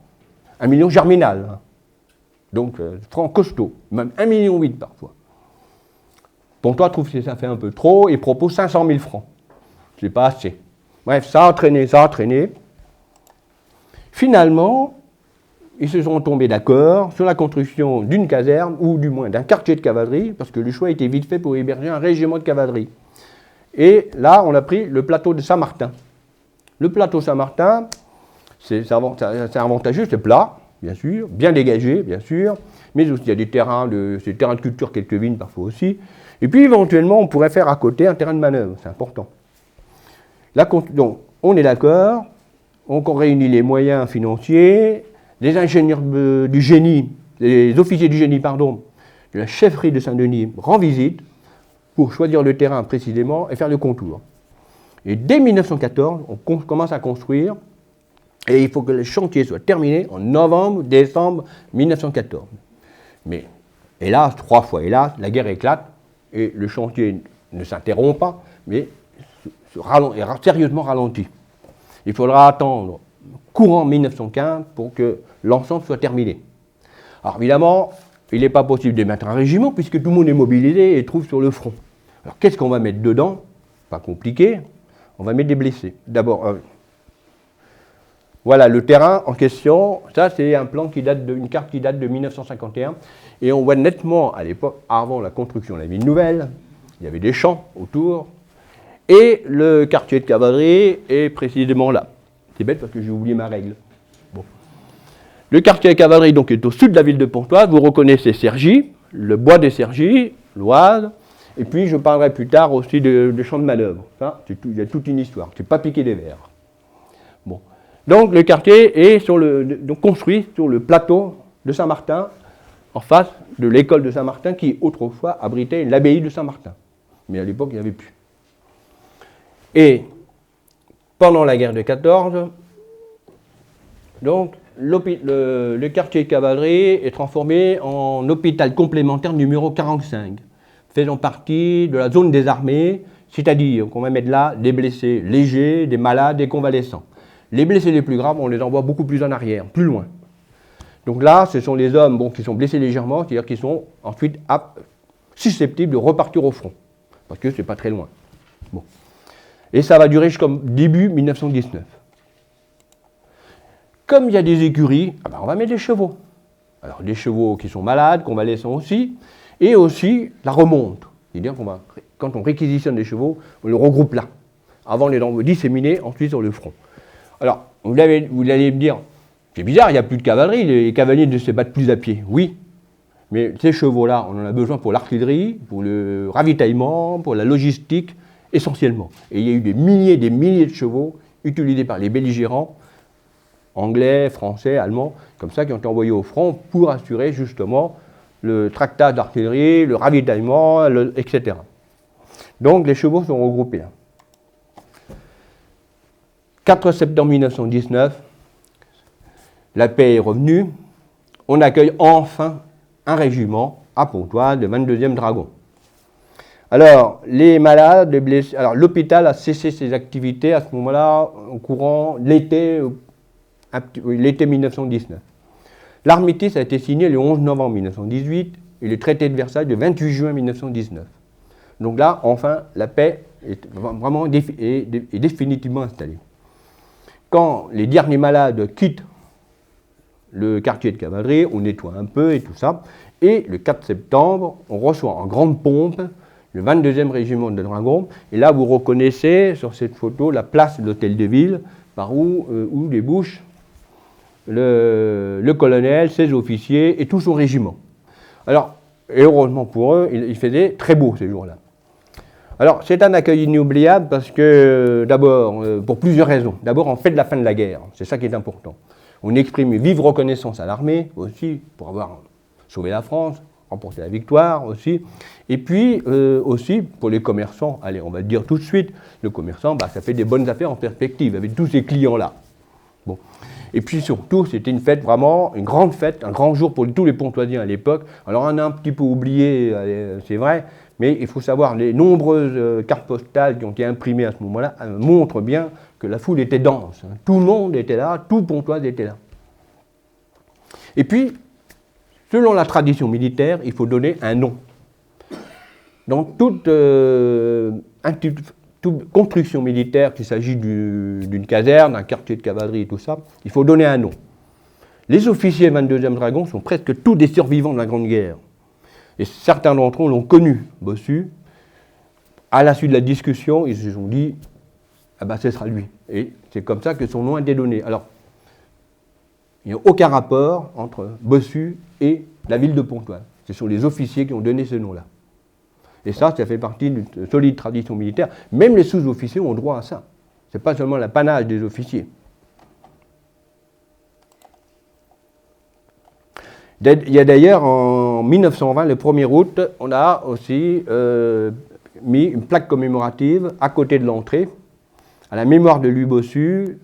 1 million germinal. Hein. Donc, francs costauds, même 1,8 million parfois. Pontoise trouve que ça fait un peu trop et propose 500 000 francs. C'est pas assez. Bref, ça a traîné. Finalement, ils se sont tombés d'accord sur la construction d'une caserne, ou du moins d'un quartier de cavalerie, parce que le choix était vite fait pour héberger un régiment de cavalerie. Et là, on a pris le plateau de Saint-Martin. Le plateau Saint-Martin, c'est avantageux, c'est plat, bien sûr, bien dégagé, bien sûr, mais aussi il y a des terrains de culture, quelques vignes parfois aussi. Et puis éventuellement, on pourrait faire à côté un terrain de manœuvre, c'est important. Donc, on est d'accord, on réunit les moyens financiers, les ingénieurs du génie, les officiers du génie, pardon, de la chefferie de Saint-Denis rend visite pour choisir le terrain précisément et faire le contour. Et dès 1914, on commence à construire et il faut que le chantier soit terminé en novembre, décembre 1914. Mais hélas, 3 fois hélas, la guerre éclate et le chantier ne s'interrompt pas, mais est sérieusement ralenti. Il faudra attendre courant 1915 pour que l'ensemble soit terminé. Alors évidemment, il n'est pas possible de mettre un régiment puisque tout le monde est mobilisé et trouve sur le front. Alors qu'est-ce qu'on va mettre dedans? Pas compliqué, on va mettre des blessés. D'abord, voilà le terrain en question, ça c'est un plan une carte qui date de 1951 et on voit nettement à l'époque, avant la construction de la ville nouvelle, il y avait des champs autour et le quartier de cavalerie est précisément là. C'est bête parce que j'ai oublié ma règle. Bon. Le quartier de cavalerie donc, est au sud de la ville de Pontoise. Vous reconnaissez Cergy, le bois des Cergy, l'Oise. Et puis je parlerai plus tard aussi de champs de manœuvre. Il y a toute une histoire. C'est pas piquer des vers. Bon. Donc le quartier est construit sur le plateau de Saint-Martin, en face de l'école de Saint-Martin qui autrefois abritait l'abbaye de Saint-Martin. Mais à l'époque, il n'y avait plus. Et pendant la guerre de 14, donc, le quartier de cavalerie est transformé en hôpital complémentaire numéro 45, faisant partie de la zone des armées, c'est-à-dire qu'on va mettre là des blessés légers, des malades, des convalescents. Les blessés les plus graves, on les envoie beaucoup plus en arrière, plus loin. Donc là, ce sont les hommes qui sont blessés légèrement, c'est-à-dire qui sont ensuite susceptibles de repartir au front, parce que ce n'est pas très loin. Bon. Et ça va durer jusqu'au début 1919. Comme il y a des écuries, on va mettre des chevaux. Alors des chevaux qui sont malades, convalescents aussi, et aussi la remonte. C'est-à-dire qu'on va, quand on réquisitionne des chevaux, on les regroupe là, avant de les disséminer ensuite sur le front. Alors, vous allez me dire, c'est bizarre, il n'y a plus de cavalerie, les cavaliers ne se battent plus à pied. Oui, mais ces chevaux-là, on en a besoin pour l'artillerie, pour le ravitaillement, pour la logistique, essentiellement. Et il y a eu des milliers de chevaux utilisés par les belligérants, anglais, français, allemands, comme ça, qui ont été envoyés au front pour assurer justement le tractage d'artillerie, le ravitaillement, etc. Donc les chevaux sont regroupés là. 4 septembre 1919, la paix est revenue, on accueille enfin un régiment à Pontoise, le 22e Dragon. Alors, les malades, les blessés, alors l'hôpital a cessé ses activités à ce moment-là, au courant de l'été 1919. L'armistice a été signé le 11 novembre 1918 et le traité de Versailles le 28 juin 1919. Donc là, enfin, la paix est vraiment est définitivement installée. Quand les derniers malades quittent le quartier de cavalerie, on nettoie un peu et tout ça, et le 4 septembre, on reçoit en grande pompe le 22e régiment de dragons, et là vous reconnaissez sur cette photo la place de l'hôtel de ville, par où débouche le colonel, ses officiers et tout son régiment. Alors, et heureusement pour eux, il faisait très beau ces jours-là. Alors, c'est un accueil inoubliable parce que, d'abord, pour plusieurs raisons. D'abord, on fête la fin de la guerre, c'est ça qui est important. On exprime une vive reconnaissance à l'armée aussi, pour avoir sauvé la France, remporté la victoire aussi. Et puis, aussi, pour les commerçants, allez, on va le dire tout de suite, le commerçant, ça fait des bonnes affaires en perspective, avec tous ces clients-là. Bon. Et puis surtout, c'était une fête vraiment, une grande fête, un grand jour pour tous les Pontoisiens à l'époque. Alors on a un petit peu oublié, c'est vrai, mais il faut savoir, les nombreuses cartes postales qui ont été imprimées à ce moment-là montrent bien que la foule était dense. Hein. Tout le monde était là, tout Pontoise était là. Et puis, selon la tradition militaire, il faut donner un nom. Donc toute construction militaire, qu'il s'agit d'une caserne, d'un quartier de cavalerie et tout ça, il faut donner un nom. Les officiers 22e Dragon sont presque tous des survivants de la Grande Guerre. Et certains d'entre eux l'ont connu, Bossu. À la suite de la discussion, ils se sont dit, ce sera lui. Et c'est comme ça que son nom a été donné. Alors, il n'y a aucun rapport entre Bossu et la ville de Pontoise. Ce sont les officiers qui ont donné ce nom-là. Et ça fait partie d'une solide tradition militaire. Même les sous-officiers ont droit à ça. Ce n'est pas seulement l'apanage des officiers. Il y a d'ailleurs, en 1920, le 1er août, on a aussi mis une plaque commémorative à côté de l'entrée, à la mémoire de Louis Bossu,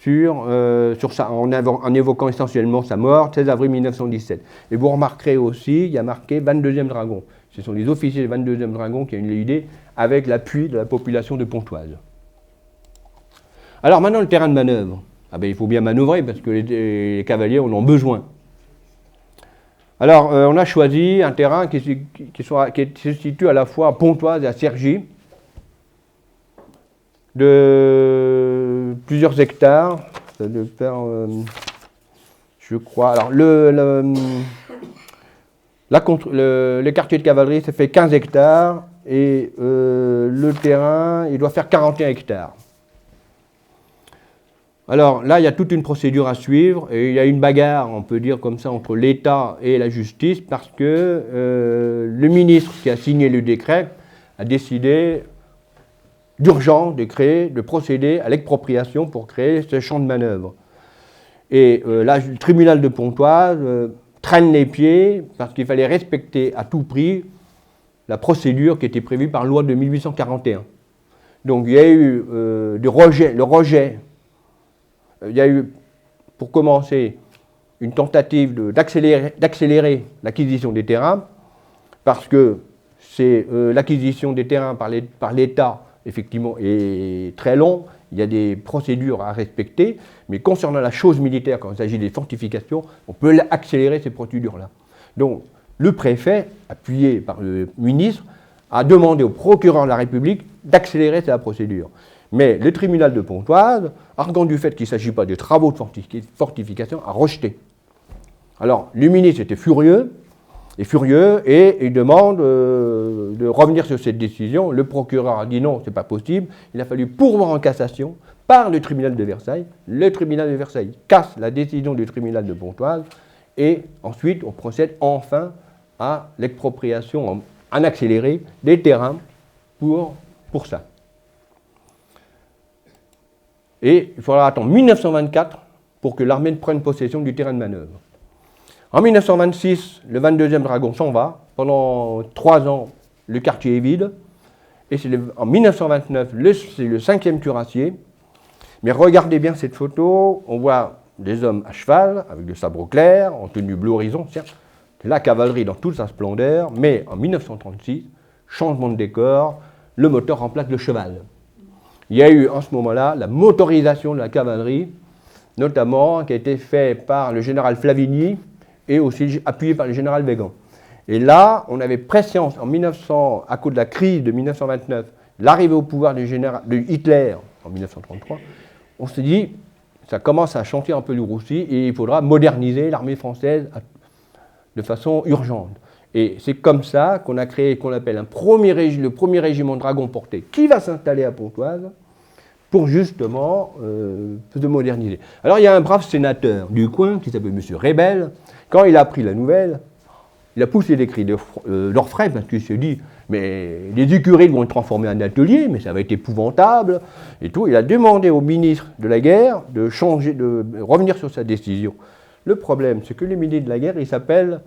en évoquant essentiellement sa mort, 16 avril 1917. Et vous remarquerez aussi, il y a marqué 22e Dragon. Ce sont les officiers du 22e Dragon qui ont eu l'idée avec l'appui de la population de Pontoise. Alors maintenant, le terrain de manœuvre. Il faut bien manœuvrer parce que les cavaliers en ont besoin. Alors, on a choisi un terrain qui se situe à la fois à Pontoise et à Cergy, de plusieurs hectares. Ça doit faire, je crois. Alors, le quartier de cavalerie, ça fait 15 hectares et le terrain, il doit faire 41 hectares. Alors là, il y a toute une procédure à suivre et il y a une bagarre, on peut dire comme ça, entre l'État et la justice parce que le ministre qui a signé le décret a décidé d'urgence de procéder à l'expropriation pour créer ce champ de manœuvre. Et là, le tribunal de Pontoise traînent les pieds parce qu'il fallait respecter à tout prix la procédure qui était prévue par loi de 1841. Donc il y a eu le rejet. Il y a eu, pour commencer, une tentative d'accélérer l'acquisition des terrains, parce que l'acquisition des terrains par l'État, effectivement, est très long. Il y a des procédures à respecter, mais concernant la chose militaire, quand il s'agit des fortifications, on peut accélérer ces procédures-là. Donc, le préfet, appuyé par le ministre, a demandé au procureur de la République d'accélérer sa procédure. Mais le tribunal de Pontoise, arguant du fait qu'il ne s'agit pas de travaux de fortification, a rejeté. Alors, le ministre était furieux, et il demande de revenir sur cette décision. Le procureur a dit non, ce n'est pas possible. Il a fallu pourvoir en cassation par le tribunal de Versailles. Le tribunal de Versailles casse la décision du tribunal de Pontoise, et ensuite on procède enfin à l'expropriation en accéléré des terrains pour ça. Et il faudra attendre 1924 pour que l'armée prenne possession du terrain de manœuvre. En 1926, le 22e Dragon s'en va. Pendant 3 ans, le quartier est vide. Et c'est en 1929, c'est le 5e cuirassier. Mais regardez bien cette photo. On voit des hommes à cheval, avec des sabres clairs, en tenue bleu horizon. C'est la cavalerie dans toute sa splendeur. Mais en 1936, changement de décor, le moteur remplace le cheval. Il y a eu en ce moment-là la motorisation de la cavalerie, notamment qui a été faite par le général Flavigny, et aussi appuyé par le général Weygand. Et là, on avait prescience à cause de la crise de 1929, l'arrivée au pouvoir de Hitler en 1933, on s'est dit, ça commence à chanter un peu du roussi et il faudra moderniser l'armée française de façon urgente. Et c'est comme ça qu'on a créé, qu'on appelle le premier régiment Dragon porté, qui va s'installer à Pontoise pour justement se moderniser. Alors il y a un brave sénateur du coin qui s'appelle M. Rebel. Quand il a appris la nouvelle, il a poussé des cris d'orfraie parce qu'il s'est dit mais les écuries vont être transformées en ateliers, mais ça va être épouvantable et tout. Il a demandé au ministre de la guerre de revenir sur sa décision. Le problème, c'est que le ministre de la guerre, il s'appelle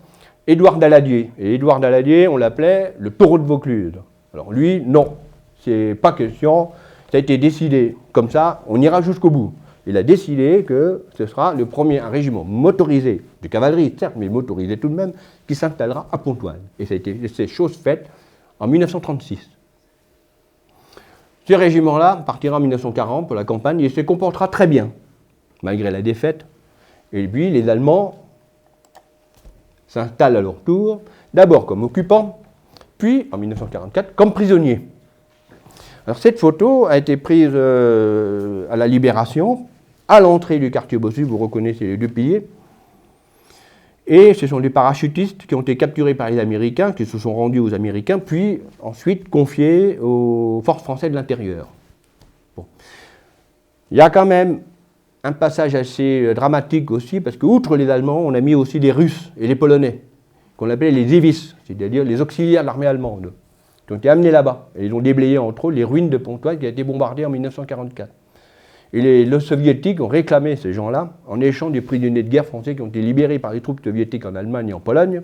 Édouard Daladier. Et Édouard Daladier, on l'appelait le taureau de Vaucluse. Alors lui, non, c'est pas question. Ça a été décidé comme ça, on ira jusqu'au bout. Il a décidé que ce sera un régiment motorisé, de cavalerie certes, mais motorisé tout de même, qui s'installera à Pontoise. Et ça a été ces choses faites en 1936. Ce régiment-là partira en 1940 pour la campagne et se comportera très bien, malgré la défaite. Et puis les Allemands s'installent à leur tour, d'abord comme occupants, puis en 1944 comme prisonniers. Alors cette photo a été prise à la Libération, à l'entrée du quartier Bossu, vous reconnaissez les 2 piliers. Et ce sont des parachutistes qui ont été capturés par les Américains, qui se sont rendus aux Américains, puis ensuite confiés aux forces françaises de l'intérieur. Bon. Il y a quand même un passage assez dramatique aussi, parce qu'outre les Allemands, on a mis aussi les Russes et les Polonais, qu'on appelait les Zévis, c'est-à-dire les auxiliaires de l'armée allemande, qui ont été amenés là-bas. Et ils ont déblayé, entre autres, les ruines de Pontoise qui a été bombardée en 1944. Et les Soviétiques ont réclamé ces gens-là en échange des prisonniers de guerre français qui ont été libérés par les troupes soviétiques en Allemagne et en Pologne.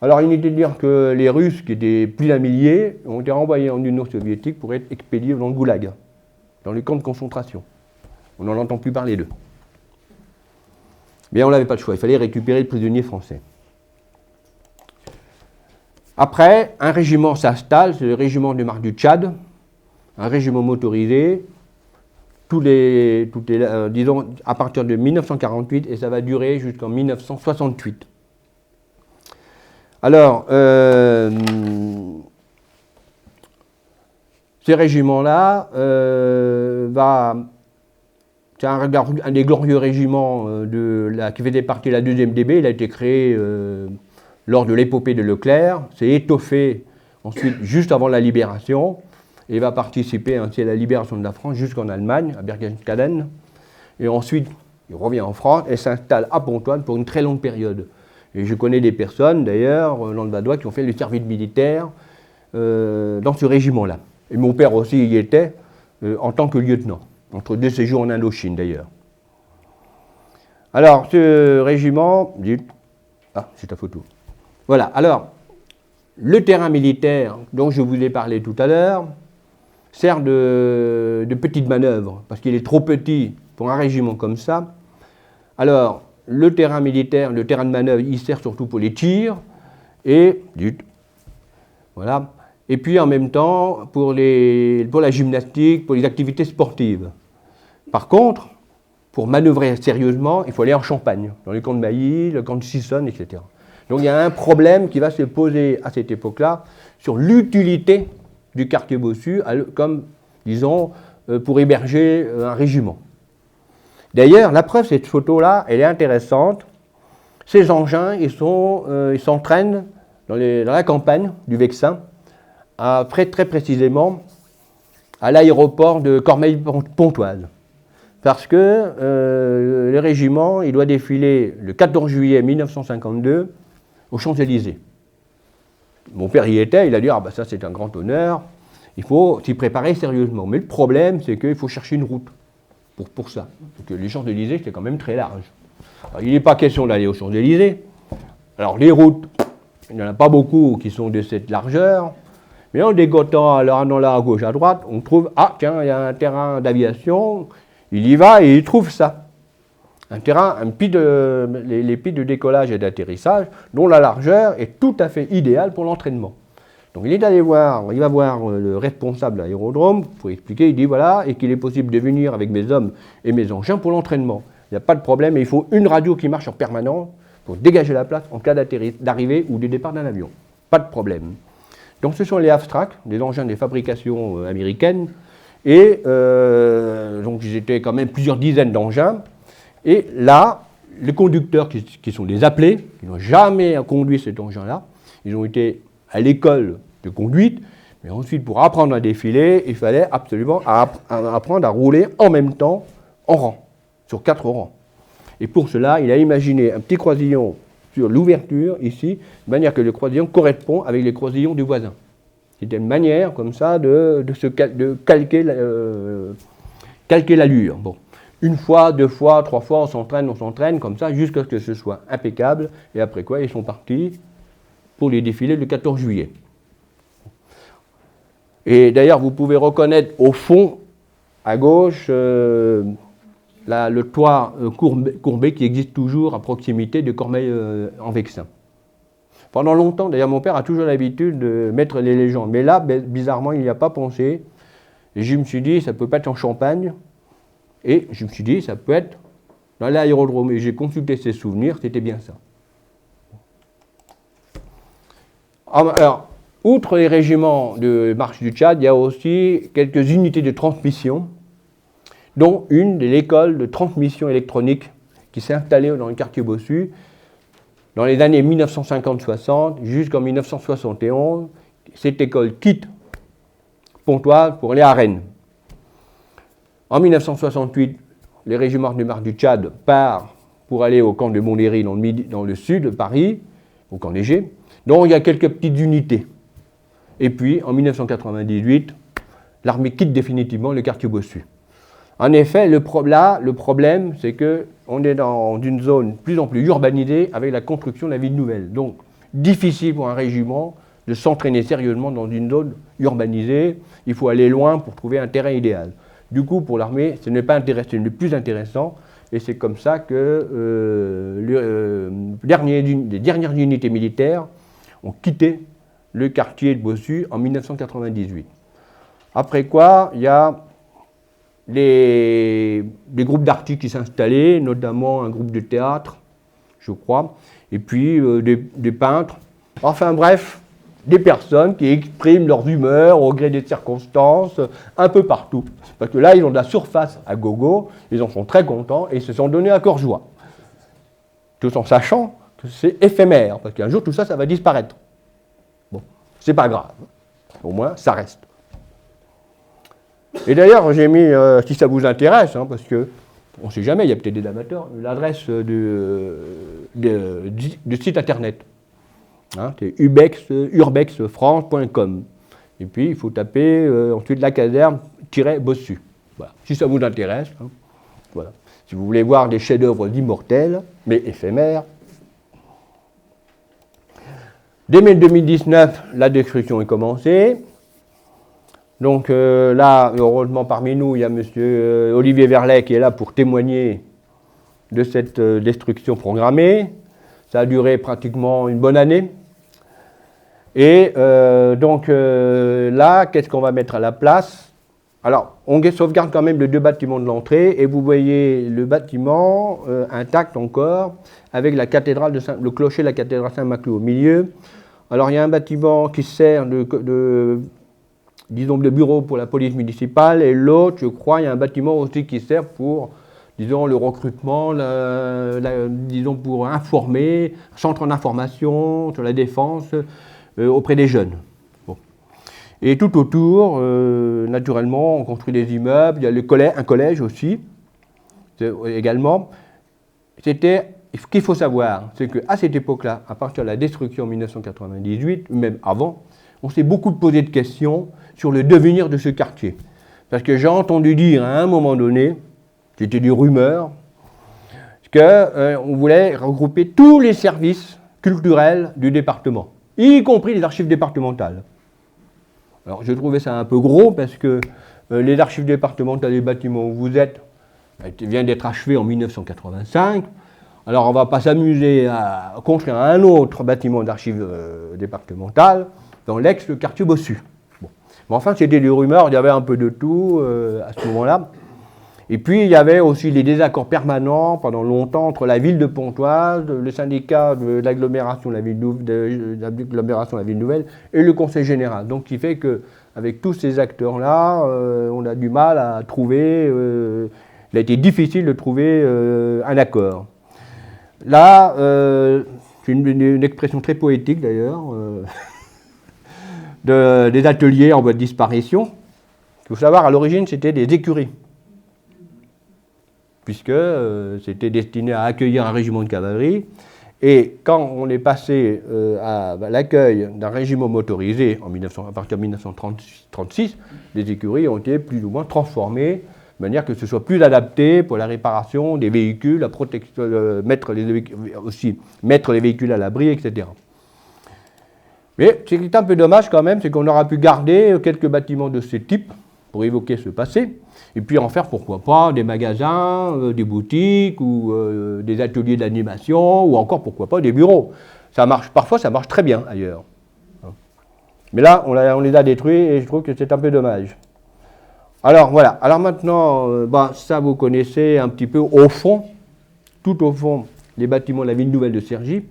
Alors, inutile de dire que les Russes, qui étaient plus d'un millier, ont été renvoyés en Union soviétique pour être expédiés dans le goulag, dans les camps de concentration. On n'en entend plus parler d'eux. Mais on n'avait pas le choix, il fallait récupérer les prisonniers français. Après, un régiment s'installe, c'est le régiment de marque du Tchad, un régiment motorisé, disons à partir de 1948, et ça va durer jusqu'en 1968. Alors, ces régiments-là, c'est un des glorieux régiments qui faisait partie de la 2e DB, il a été créé lors de l'épopée de Leclerc, c'est étoffé ensuite juste avant la libération, et va participer ainsi à la libération de la France jusqu'en Allemagne, à Bergen-Caden. Et ensuite, il revient en France et s'installe à Pontoise pour une très longue période. Et je connais des personnes, d'ailleurs, dans le Vaudois, qui ont fait le service militaire dans ce régiment-là. Et mon père aussi y était en tant que lieutenant, entre 2 séjours en Indochine, d'ailleurs. Alors, ce régiment, Ah, c'est ta photo. Voilà, alors, le terrain militaire dont je vous ai parlé tout à l'heure sert de petite manœuvre, parce qu'il est trop petit pour un régiment comme ça. Alors, le terrain militaire, le terrain de manœuvre, il sert surtout pour les tirs, et, voilà, et puis en même temps pour la gymnastique, pour les activités sportives. Par contre, pour manœuvrer sérieusement, il faut aller en Champagne, dans les camps de Mailly, le camp de Sissonne, etc. Donc il y a un problème qui va se poser à cette époque-là sur l'utilité du quartier bossu comme, disons, pour héberger un régiment. D'ailleurs, la preuve, cette photo-là, elle est intéressante. Ces engins, ils s'entraînent dans la campagne du Vexin, très précisément à l'aéroport de Cormeilles-Pontoise. Parce que le régiment, il doit défiler le 14 juillet 1952 aux Champs-Élysées. Mon père y était, il a dit « Ah ben ça c'est un grand honneur, il faut s'y préparer sérieusement ». Mais le problème, c'est qu'il faut chercher une route pour ça. Parce que les Champs-Élysées, c'est quand même très large. Alors, il n'est pas question d'aller aux Champs-Élysées. Alors les routes, il n'y en a pas beaucoup qui sont de cette largeur. Mais en dégotant à gauche, à droite, on trouve « Ah tiens, il y a un terrain d'aviation ». Il y va et il trouve ça. Les pistes de décollage et d'atterrissage dont la largeur est tout à fait idéale pour l'entraînement. Donc il va voir le responsable de l'aérodrome pour expliquer, il dit voilà, et qu'il est possible de venir avec mes hommes et mes engins pour l'entraînement. Il n'y a pas de problème, mais il faut une radio qui marche en permanence pour dégager la place en cas d'arrivée ou de départ d'un avion. Pas de problème. Donc ce sont les Avstrak, des engins des fabrications américaines, et donc ils étaient quand même plusieurs dizaines d'engins. Et là, les conducteurs qui sont des appelés, qui n'ont jamais conduit cet engin-là, ils ont été à l'école de conduite, mais ensuite pour apprendre à défiler, il fallait absolument apprendre à rouler en même temps, en rang, sur 4 rangs. Et pour cela, il a imaginé un petit croisillon sur l'ouverture, ici, de manière que le croisillon correspond avec les croisillons du voisin. C'était une manière, comme ça, de calquer l'allure. Bon. Une fois, 2 fois, 3 fois, on s'entraîne, comme ça, jusqu'à ce que ce soit impeccable. Et après quoi, ils sont partis pour les défilés le 14 juillet. Et d'ailleurs, vous pouvez reconnaître au fond, à gauche, le toit courbé qui existe toujours à proximité de Cormeilles-en-Vexin. Pendant longtemps, d'ailleurs, mon père a toujours l'habitude de mettre les légendes. Mais là, bizarrement, il n'y a pas pensé. Et je me suis dit, ça ne peut pas être en Champagne. Et je me suis dit, ça peut être dans l'aérodrome. Et j'ai consulté ses souvenirs, c'était bien ça. Alors, outre les régiments de marche du Tchad, il y a aussi quelques unités de transmission, dont une de l'école de transmission électronique qui s'est installée dans le quartier bossu dans les années 1950-60 jusqu'en 1971. Cette école quitte Pontoise pour aller à Rennes. En 1968, les régiments de marche du Tchad partent pour aller au camp de Montlhéry dans le sud de Paris, au camp léger. Donc il y a quelques petites unités. Et puis en 1998, l'armée quitte définitivement le quartier bossu. En effet, le problème, c'est qu'on est dans une zone de plus en plus urbanisée avec la construction de la ville nouvelle. Donc difficile pour un régiment de s'entraîner sérieusement dans une zone urbanisée. Il faut aller loin pour trouver un terrain idéal. Du coup, pour l'armée, ce n'est pas intéressant, le plus intéressant, et c'est comme ça que les dernières unités militaires ont quitté le quartier de Bossu en 1998. Après quoi, il y a des groupes d'artistes qui s'installaient, notamment un groupe de théâtre, je crois, et puis des peintres, enfin bref, des personnes qui expriment leurs humeurs au gré des circonstances, un peu partout. Parce que là, ils ont de la surface à gogo, ils en sont très contents et ils se sont donnés à cœur joie. Tout en sachant que c'est éphémère, parce qu'un jour, tout ça, ça va disparaître. Bon, c'est pas grave. Au moins, ça reste. Et d'ailleurs, j'ai mis, si ça vous intéresse, parce que on ne sait jamais, il y a peut-être des amateurs, l'adresse du site internet. C'est urbexfrance.com. Et puis, il faut taper ensuite la caserne-bossu. Voilà. Si ça vous intéresse, voilà. Si vous voulez voir des chefs-d'œuvre d'immortels, mais éphémères, Dès mai 2019, la destruction est commencée. Donc là, heureusement parmi nous, il y a M. Olivier Verlet qui est là pour témoigner de cette destruction programmée. Ça a duré pratiquement une bonne année. Et donc là, qu'est-ce qu'on va mettre à la place? Alors, on sauvegarde quand même les deux bâtiments de l'entrée, et vous voyez le bâtiment intact encore, avec la cathédrale le clocher de la cathédrale Saint-Maclou au milieu. Alors, il y a un bâtiment qui sert disons, de bureau pour la police municipale, et l'autre, je crois, il y a un bâtiment aussi qui sert pour, disons, le recrutement, disons, pour informer, centre d'information sur la défense auprès des jeunes. Bon. Et tout autour, naturellement, on construit des immeubles, il y a un collège aussi, également. Ce qu'il faut savoir, c'est qu'à cette époque-là, à partir de la destruction en 1998, même avant, on s'est beaucoup posé de questions sur le devenir de ce quartier. Parce que j'ai entendu dire à un moment donné, c'était des rumeurs, qu'on voulait regrouper tous les services culturels du département, y compris les archives départementales. Alors je trouvais ça un peu gros parce que les archives départementales des bâtiments où vous êtes viennent d'être achevées en 1985. Alors on ne va pas s'amuser à construire un autre bâtiment d'archives départementales dans l'ex-quartier Bossu. Bon. Mais enfin, c'était des rumeurs, il y avait un peu de tout à ce moment-là. Et puis, il y avait aussi les désaccords permanents pendant longtemps entre la ville de Pontoise, le syndicat de l'agglomération de la ville Nouvelle et le conseil général. Donc, qui fait qu'avec tous ces acteurs-là, on a du mal à trouver, il a été difficile de trouver un accord. Là, c'est une expression très poétique d'ailleurs, des ateliers en voie de disparition. Il faut savoir, à l'origine, c'était des écuries, puisque c'était destiné à accueillir un régiment de cavalerie. Et quand on est passé à l'accueil d'un régiment motorisé à partir de 1936, les écuries ont été plus ou moins transformées de manière que ce soit plus adapté pour la réparation des véhicules, la protection, mettre les véhicules à l'abri, etc. Mais ce qui est un peu dommage quand même, c'est qu'on aura pu garder quelques bâtiments de ce type pour évoquer ce passé, et puis en faire, pourquoi pas, des magasins, des boutiques, ou des ateliers d'animation, ou encore, pourquoi pas, des bureaux. Parfois, ça marche très bien ailleurs. Mais là, on les a détruits, et je trouve que c'est un peu dommage. Alors voilà, alors maintenant, ça vous connaissez un petit peu au fond, tout au fond, les bâtiments de la ville nouvelle de Cergy.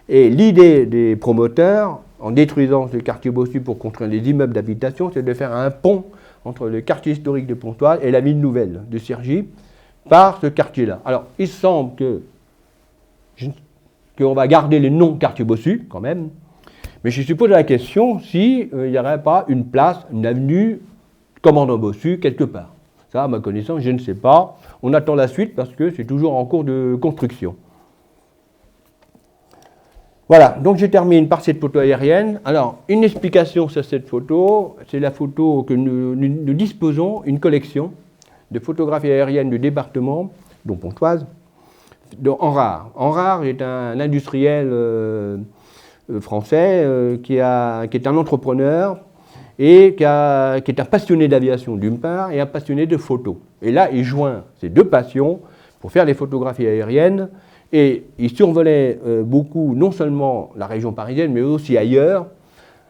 Et l'idée des promoteurs, en détruisant ce quartier Bossu pour construire les immeubles d'habitation, c'est de faire un pont entre le quartier historique de Pontoise et la ville nouvelle de Cergy par ce quartier-là. Alors, il semble qu'on va garder le nom quartier Bossu, quand même, mais je suppose la question s'il n'y aurait pas une place, une avenue commandant Bossu quelque part. Ça, à ma connaissance, je ne sais pas. On attend la suite parce que c'est toujours en cours de construction. Voilà, donc je termine par cette photo aérienne. Alors, une explication sur cette photo, c'est la photo que nous disposons, une collection de photographies aériennes du département, dont Pontoise, Enrard. Enrard est un industriel français qui est un entrepreneur et qui est un passionné d'aviation d'une part et un passionné de photos. Et là, il joint ces deux passions pour faire des photographies aériennes. Et il survolait beaucoup, non seulement la région parisienne, mais aussi ailleurs,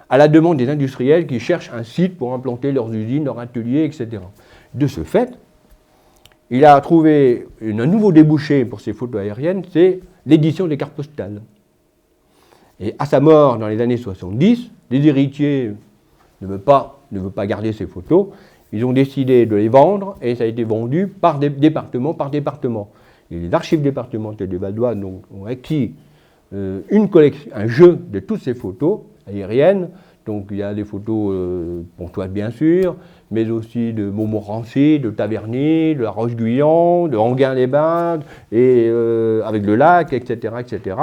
à la demande des industriels qui cherchent un site pour implanter leurs usines, leurs ateliers, etc. De ce fait, il a trouvé un nouveau débouché pour ces photos aériennes, c'est l'édition des cartes postales. Et à sa mort dans les années 70, les héritiers ne veulent pas garder ces photos, ils ont décidé de les vendre et ça a été vendu par département par département. Et les archives départementales du Val-d'Oise ont acquis un jeu de toutes ces photos aériennes. Donc il y a des photos Pontoise bien sûr, mais aussi de Montmorency, de Taverny, de La Roche-Guyon, de Enghien-les-Bains, et avec le lac, etc., etc.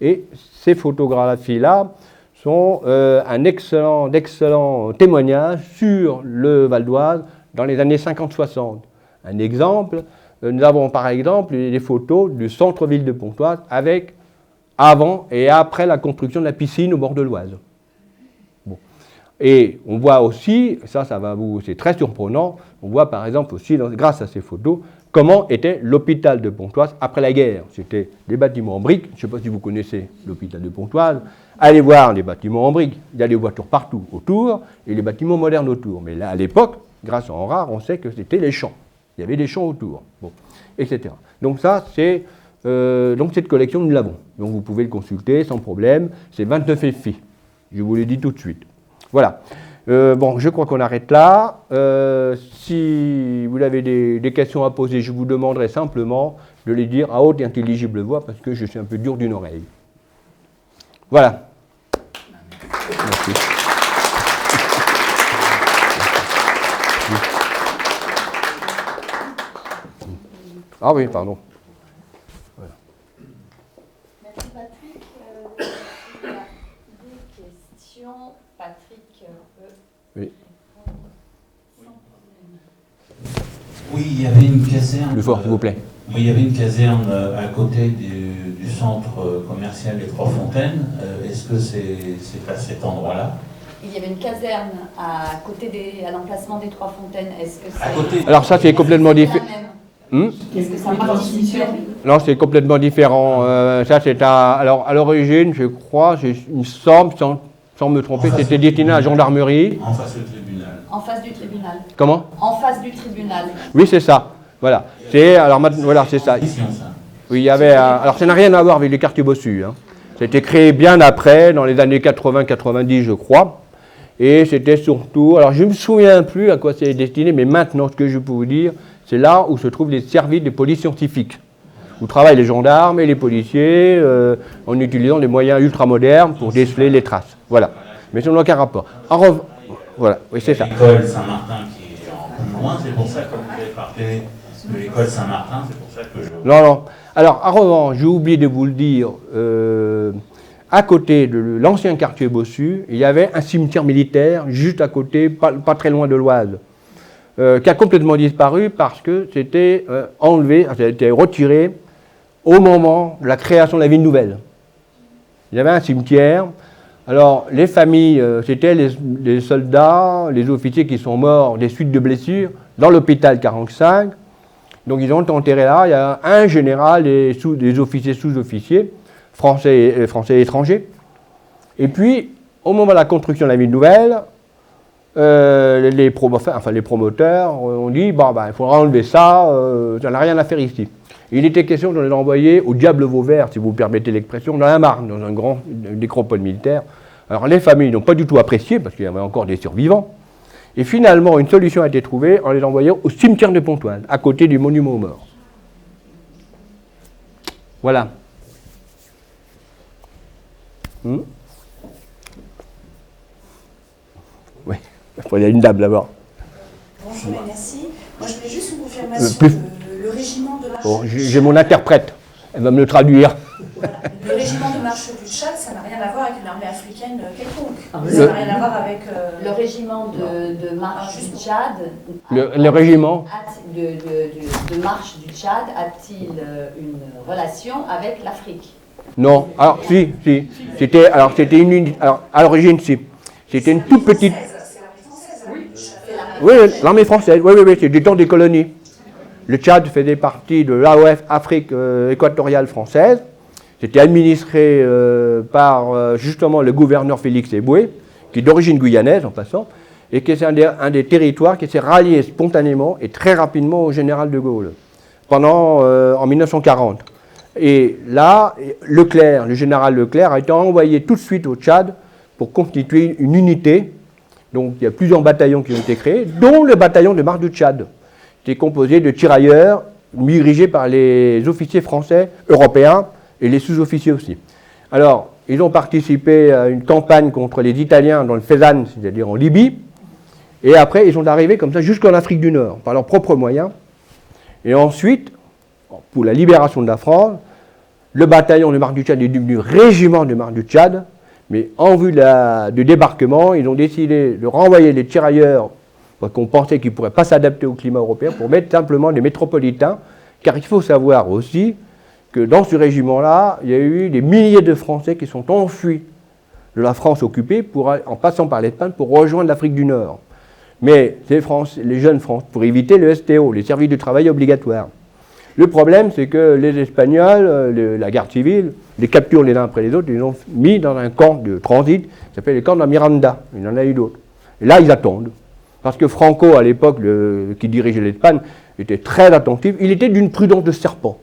Et ces photographies-là sont un excellent témoignage sur le Val-d'Oise dans les années 50-60. Un exemple, nous avons par exemple des photos du centre-ville de Pontoise avec avant et après la construction de la piscine au bord de l'Oise. Bon. Et on voit aussi, c'est très surprenant, on voit par exemple aussi, grâce à ces photos, comment était l'hôpital de Pontoise après la guerre. C'était des bâtiments en briques, je ne sais pas si vous connaissez l'hôpital de Pontoise, allez voir les bâtiments en briques, il y a des voitures partout autour et les bâtiments modernes autour. Mais là, à l'époque, grâce à Henrard, on sait que c'était les champs. Il y avait des champs autour, bon, etc. Donc ça, c'est... donc cette collection, nous l'avons. Donc vous pouvez le consulter sans problème. C'est 29 FI. Je vous l'ai dit tout de suite. Voilà. Bon, je crois qu'on arrête là. Si vous avez des questions à poser, je vous demanderai simplement de les dire à haute et intelligible voix parce que je suis un peu dur d'une oreille. Voilà. Merci. Ah oui, pardon. Voilà. Merci Patrick. Il y a des questions. Patrick peut Oui. répondre sans problème. Oui, il y avait une caserne. Plus fort, s'il vous plaît. Oui, il y avait une caserne à côté du centre commercial des Trois Fontaines. Est-ce que c'est à cet endroit-là? Il y avait une caserne à l'emplacement des Trois Fontaines. Est-ce que À c'est côté. Alors ça, c'est complètement différent. Est-ce que ça participe? Non, c'est complètement différent. Ça, c'est alors, à l'origine, je crois, il me semble, sans me tromper, c'était destiné à la gendarmerie. En face du tribunal. En face du tribunal. Comment? En face du tribunal. Oui, c'est ça. Voilà. Voilà, c'est ça. Mission, ça. Oui, il y avait alors, ça n'a rien à voir avec les quartiers bossus. Hein. C'était créé bien après, dans les années 80-90, je crois. Et c'était surtout... Alors, je ne me souviens plus à quoi c'est destiné, mais maintenant, ce que je peux vous dire, c'est là où se trouvent les services de police scientifique, où travaillent les gendarmes et les policiers en utilisant des moyens ultramodernes pour déceler les traces. Voilà. Mais ça n'a aucun rapport. Voilà, oui, c'est ça. L'école Saint-Martin qui est en plus loin, c'est pour ça que vous avez parlé de l'école Saint-Martin, c'est pour ça que je... Non. Alors, en revanche, j'ai oublié de vous le dire, à côté de l'ancien quartier bossu, il y avait un cimetière militaire juste à côté, pas très loin de l'Oise, qui a complètement disparu parce que c'était enlevé, ça a été retiré au moment de la création de la ville nouvelle. Il y avait un cimetière. Alors, les familles, c'était les soldats, les officiers qui sont morts des suites de blessures dans l'hôpital 45. Donc, ils ont été enterrés là. Il y a un général et des officiers sous-officiers, français et étrangers. Et puis, au moment de la construction de la ville nouvelle, les promoteurs ont dit il faudra enlever ça, ça n'a rien à faire ici. Il était question de les envoyer au diable Vauvert, si vous permettez l'expression, dans la Marne, dans un grand nécropole militaire. Alors les familles n'ont pas du tout apprécié, parce qu'il y avait encore des survivants. Et finalement, une solution a été trouvée en les envoyant au cimetière de Pontoise, à côté du monument aux morts. Voilà. Oui, il y a une dame là-bas. Bonjour et merci. Moi, je voulais juste une confirmation. Le régiment de marche. Bon, j'ai mon interprète, elle va me le traduire. Voilà. Le régiment de marche du Tchad, ça n'a rien à voir avec une armée africaine quelconque. Ah, Ça n'a rien à voir avec. Le régiment de marche du Tchad. Le régiment de marche du Tchad a-t-il une relation avec l'Afrique? Non, alors si. C'était une unité. Alors à l'origine, si. C'était une toute petite. C'est l'armée française. Oui, l'armée française. Oui, c'est du temps des colonies. Le Tchad faisait partie de l'AOF, Afrique équatoriale française. C'était administré par justement le gouverneur Félix Eboué, qui est d'origine guyanaise en passant, et qui est un des territoires qui s'est rallié spontanément et très rapidement au général de Gaulle, en 1940. Et là, le général Leclerc a été envoyé tout de suite au Tchad pour constituer une unité. Donc il y a plusieurs bataillons qui ont été créés, dont le bataillon de marche du Tchad, qui est composé de tirailleurs dirigés par les officiers français, européens et les sous-officiers aussi. Alors, ils ont participé à une campagne contre les Italiens dans le Fezzan, c'est-à-dire en Libye, et après ils sont arrivés comme ça jusqu'en Afrique du Nord, par leurs propres moyens. Et ensuite, pour la libération de la France, le bataillon de marche du Tchad est devenu régiment de marche du Tchad, mais en vue du débarquement, ils ont décidé de renvoyer les tirailleurs, parce qu'on pensait qu'ils ne pourraient pas s'adapter au climat européen, pour mettre simplement des métropolitains, car il faut savoir aussi que dans ce régiment-là, il y a eu des milliers de Français qui sont enfuis de la France occupée en passant par l'Espagne pour rejoindre l'Afrique du Nord. Mais les jeunes Français, pour éviter le STO, les services du travail obligatoires. Le problème, c'est que les Espagnols, la garde civile, les capturent les uns après les autres, ils les ont mis dans un camp de transit qui s'appelle le camp de la Miranda. Il y en a eu d'autres. Et là, ils attendent. Parce que Franco, à l'époque, qui dirigeait l'Espagne, était très attentif. Il était d'une prudence de serpent.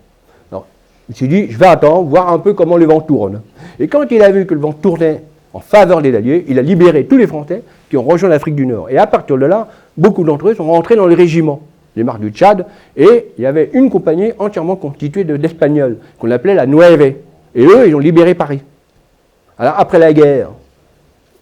Alors, il s'est dit, je vais attendre, voir un peu comment le vent tourne. Et quand il a vu que le vent tournait en faveur des Alliés, il a libéré tous les Français qui ont rejoint l'Afrique du Nord. Et à partir de là, beaucoup d'entre eux sont rentrés dans les régiments, les marques du Tchad, et il y avait une compagnie entièrement constituée d'Espagnols, qu'on appelait la Nueve. Et eux, ils ont libéré Paris. Alors, après la guerre,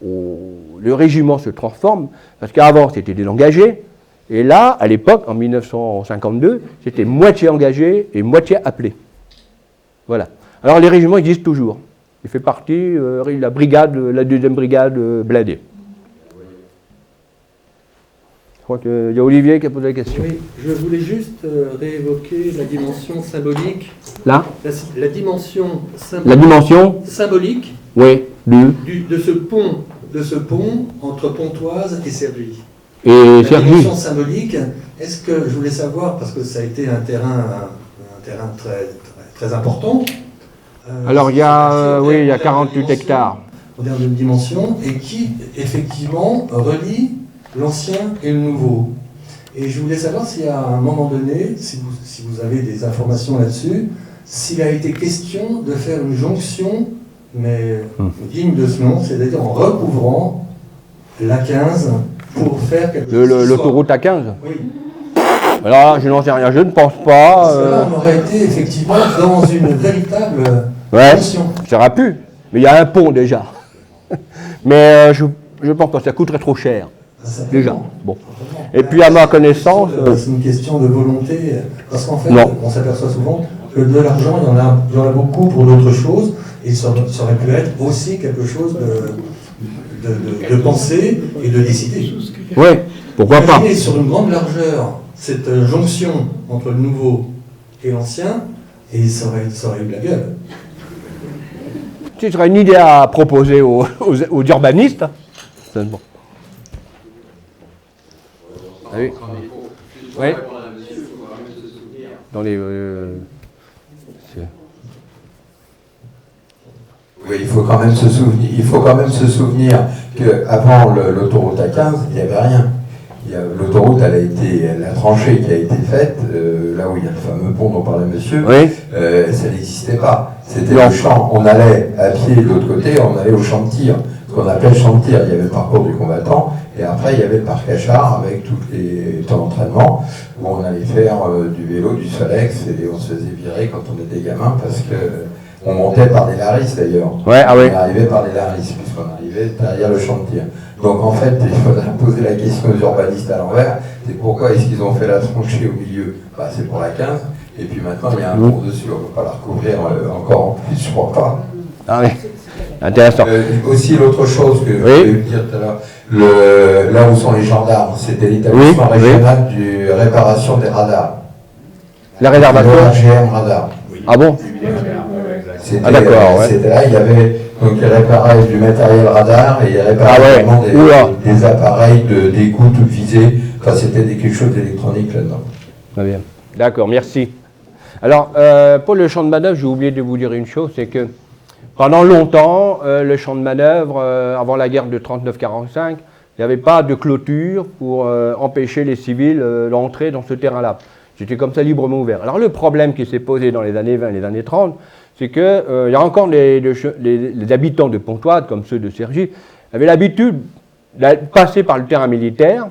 le régiment se transforme, parce qu'avant, c'était des engagés, et là, à l'époque, en 1952, c'était moitié engagé et moitié appelé. Voilà. Alors, les régiments existent toujours. Il fait partie de la deuxième brigade blindée. Je crois qu'il y a Olivier qui a posé la question. Oui, je voulais juste réévoquer la dimension symbolique. Là La dimension symbolique. La dimension symbolique. Oui, de ce pont entre Pontoise et Cergy. Et la dimension symbolique, est-ce que, je voulais savoir, parce que ça a été un terrain très important. Alors il y a 48 hectares. En termes de dimension, et qui effectivement relie l'ancien et le nouveau. Et je voulais savoir si à un moment donné, si vous avez des informations là-dessus, s'il a été question de faire une jonction, mais digne de ce nom, c'est-à-dire en recouvrant l'A15 pour faire quelque chose. L'autoroute A15 ? Oui. Alors là, je n'en sais rien, je ne pense pas. Parce que là, on aurait été effectivement dans une véritable jonction. Ça aurait pu, mais il y a un pont déjà. Mais je ne pense pas, ça coûterait trop cher. Déjà. Bon. Et puis à ma connaissance. C'est une question de volonté, parce qu'en fait, on s'aperçoit souvent que de l'argent, il y en a beaucoup pour d'autres choses, et ça aurait pu être aussi quelque chose de penser et de décider. Oui, pourquoi pas. Imaginez sur une grande largeur cette jonction entre le nouveau et l'ancien, et ça aurait eu de la gueule. Ce serait une idée à proposer aux urbanistes. C'est bon. Ah oui. Oui. Dans les. Oui, il faut quand même se souvenir qu'avant l'autoroute A15, il n'y avait rien. L'autoroute, la tranchée qui a été faite, là où il y a le fameux pont dont parlait monsieur, ça n'existait pas. C'était le champ. On allait à pied de l'autre côté, on allait au champ de tir. Ce qu'on appelle champ de tir, il y avait le parcours du combattant, et après il y avait le parc Achard avec tous les temps d'entraînement, où on allait faire du vélo, du Solex, et on se faisait virer quand on était gamin, parce que on montait par des larisses d'ailleurs. On arrivait par des larisses, puisqu'on arrivait derrière le champ de tir. Donc en fait, il faudrait poser la question aux urbanistes à l'envers, c'est pourquoi est-ce qu'ils ont fait la tranchée au milieu ? C'est pour la 15, et puis maintenant il y a un pont dessus, on ne va pas la recouvrir encore en plus, je crois pas. Ah oui, intéressant. Aussi l'autre chose que je voulais vous dire tout à l'heure, là où sont les gendarmes, c'était l'établissement régional de réparation des radars. La réservation GM Radar. Ah bon? D'accord, c'était là, il y avait donc il réparait du matériel radar et il réparait vraiment des appareils d'écoute ou de visée. Enfin, c'était quelque chose d'électronique là-dedans. Très bien. D'accord, merci. Alors, pour le champ de manœuvre, j'ai oublié de vous dire une chose, c'est que pendant longtemps, le champ de manœuvre, avant la guerre de 39-45, il n'y avait pas de clôture pour empêcher les civils d'entrer dans ce terrain-là. C'était comme ça librement ouvert. Alors le problème qui s'est posé dans les années 20 et les années 30, c'est qu'il y a encore les habitants de Pontoise, comme ceux de Cergy, avaient l'habitude de passer par le terrain militaire,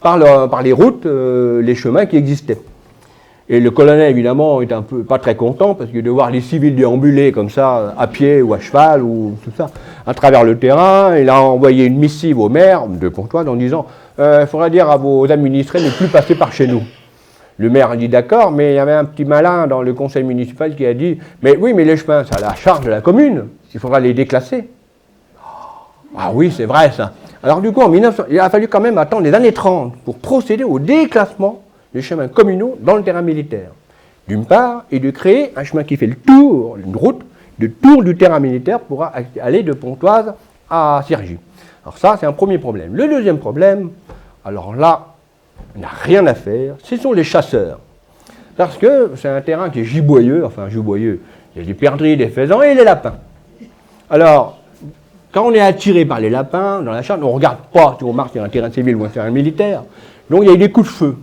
par les routes, les chemins qui existaient. Et le colonel, évidemment, est un peu pas très content, parce que de voir les civils déambuler comme ça, à pied ou à cheval, ou tout ça, à travers le terrain, il a envoyé une missive au maire de Pontoise en disant « Il faudrait dire à vos administrés de ne plus passer par chez nous ». Le maire a dit d'accord, mais il y avait un petit malin dans le conseil municipal qui a dit « Mais oui, mais les chemins, c'est à la charge de la commune, il faudra les déclasser. » Ah oui, c'est vrai ça. Alors du coup, il a fallu quand même attendre les années 30 pour procéder au déclassement des chemins communaux dans le terrain militaire. d'une part, et de créer un chemin qui fait le tour, une route, de tour du terrain militaire pour aller de Pontoise à Cergy. Alors ça, c'est un premier problème. Le deuxième problème, alors là, on n'a rien à faire, ce sont les chasseurs. Parce que c'est un terrain qui est giboyeux, enfin giboyeux, il y a des perdrix, des faisans et des lapins. Alors, quand on est attiré par les lapins dans la chasse, on ne regarde pas si on marche sur un terrain civil ou un terrain militaire. Donc il y a eu des coups de feu.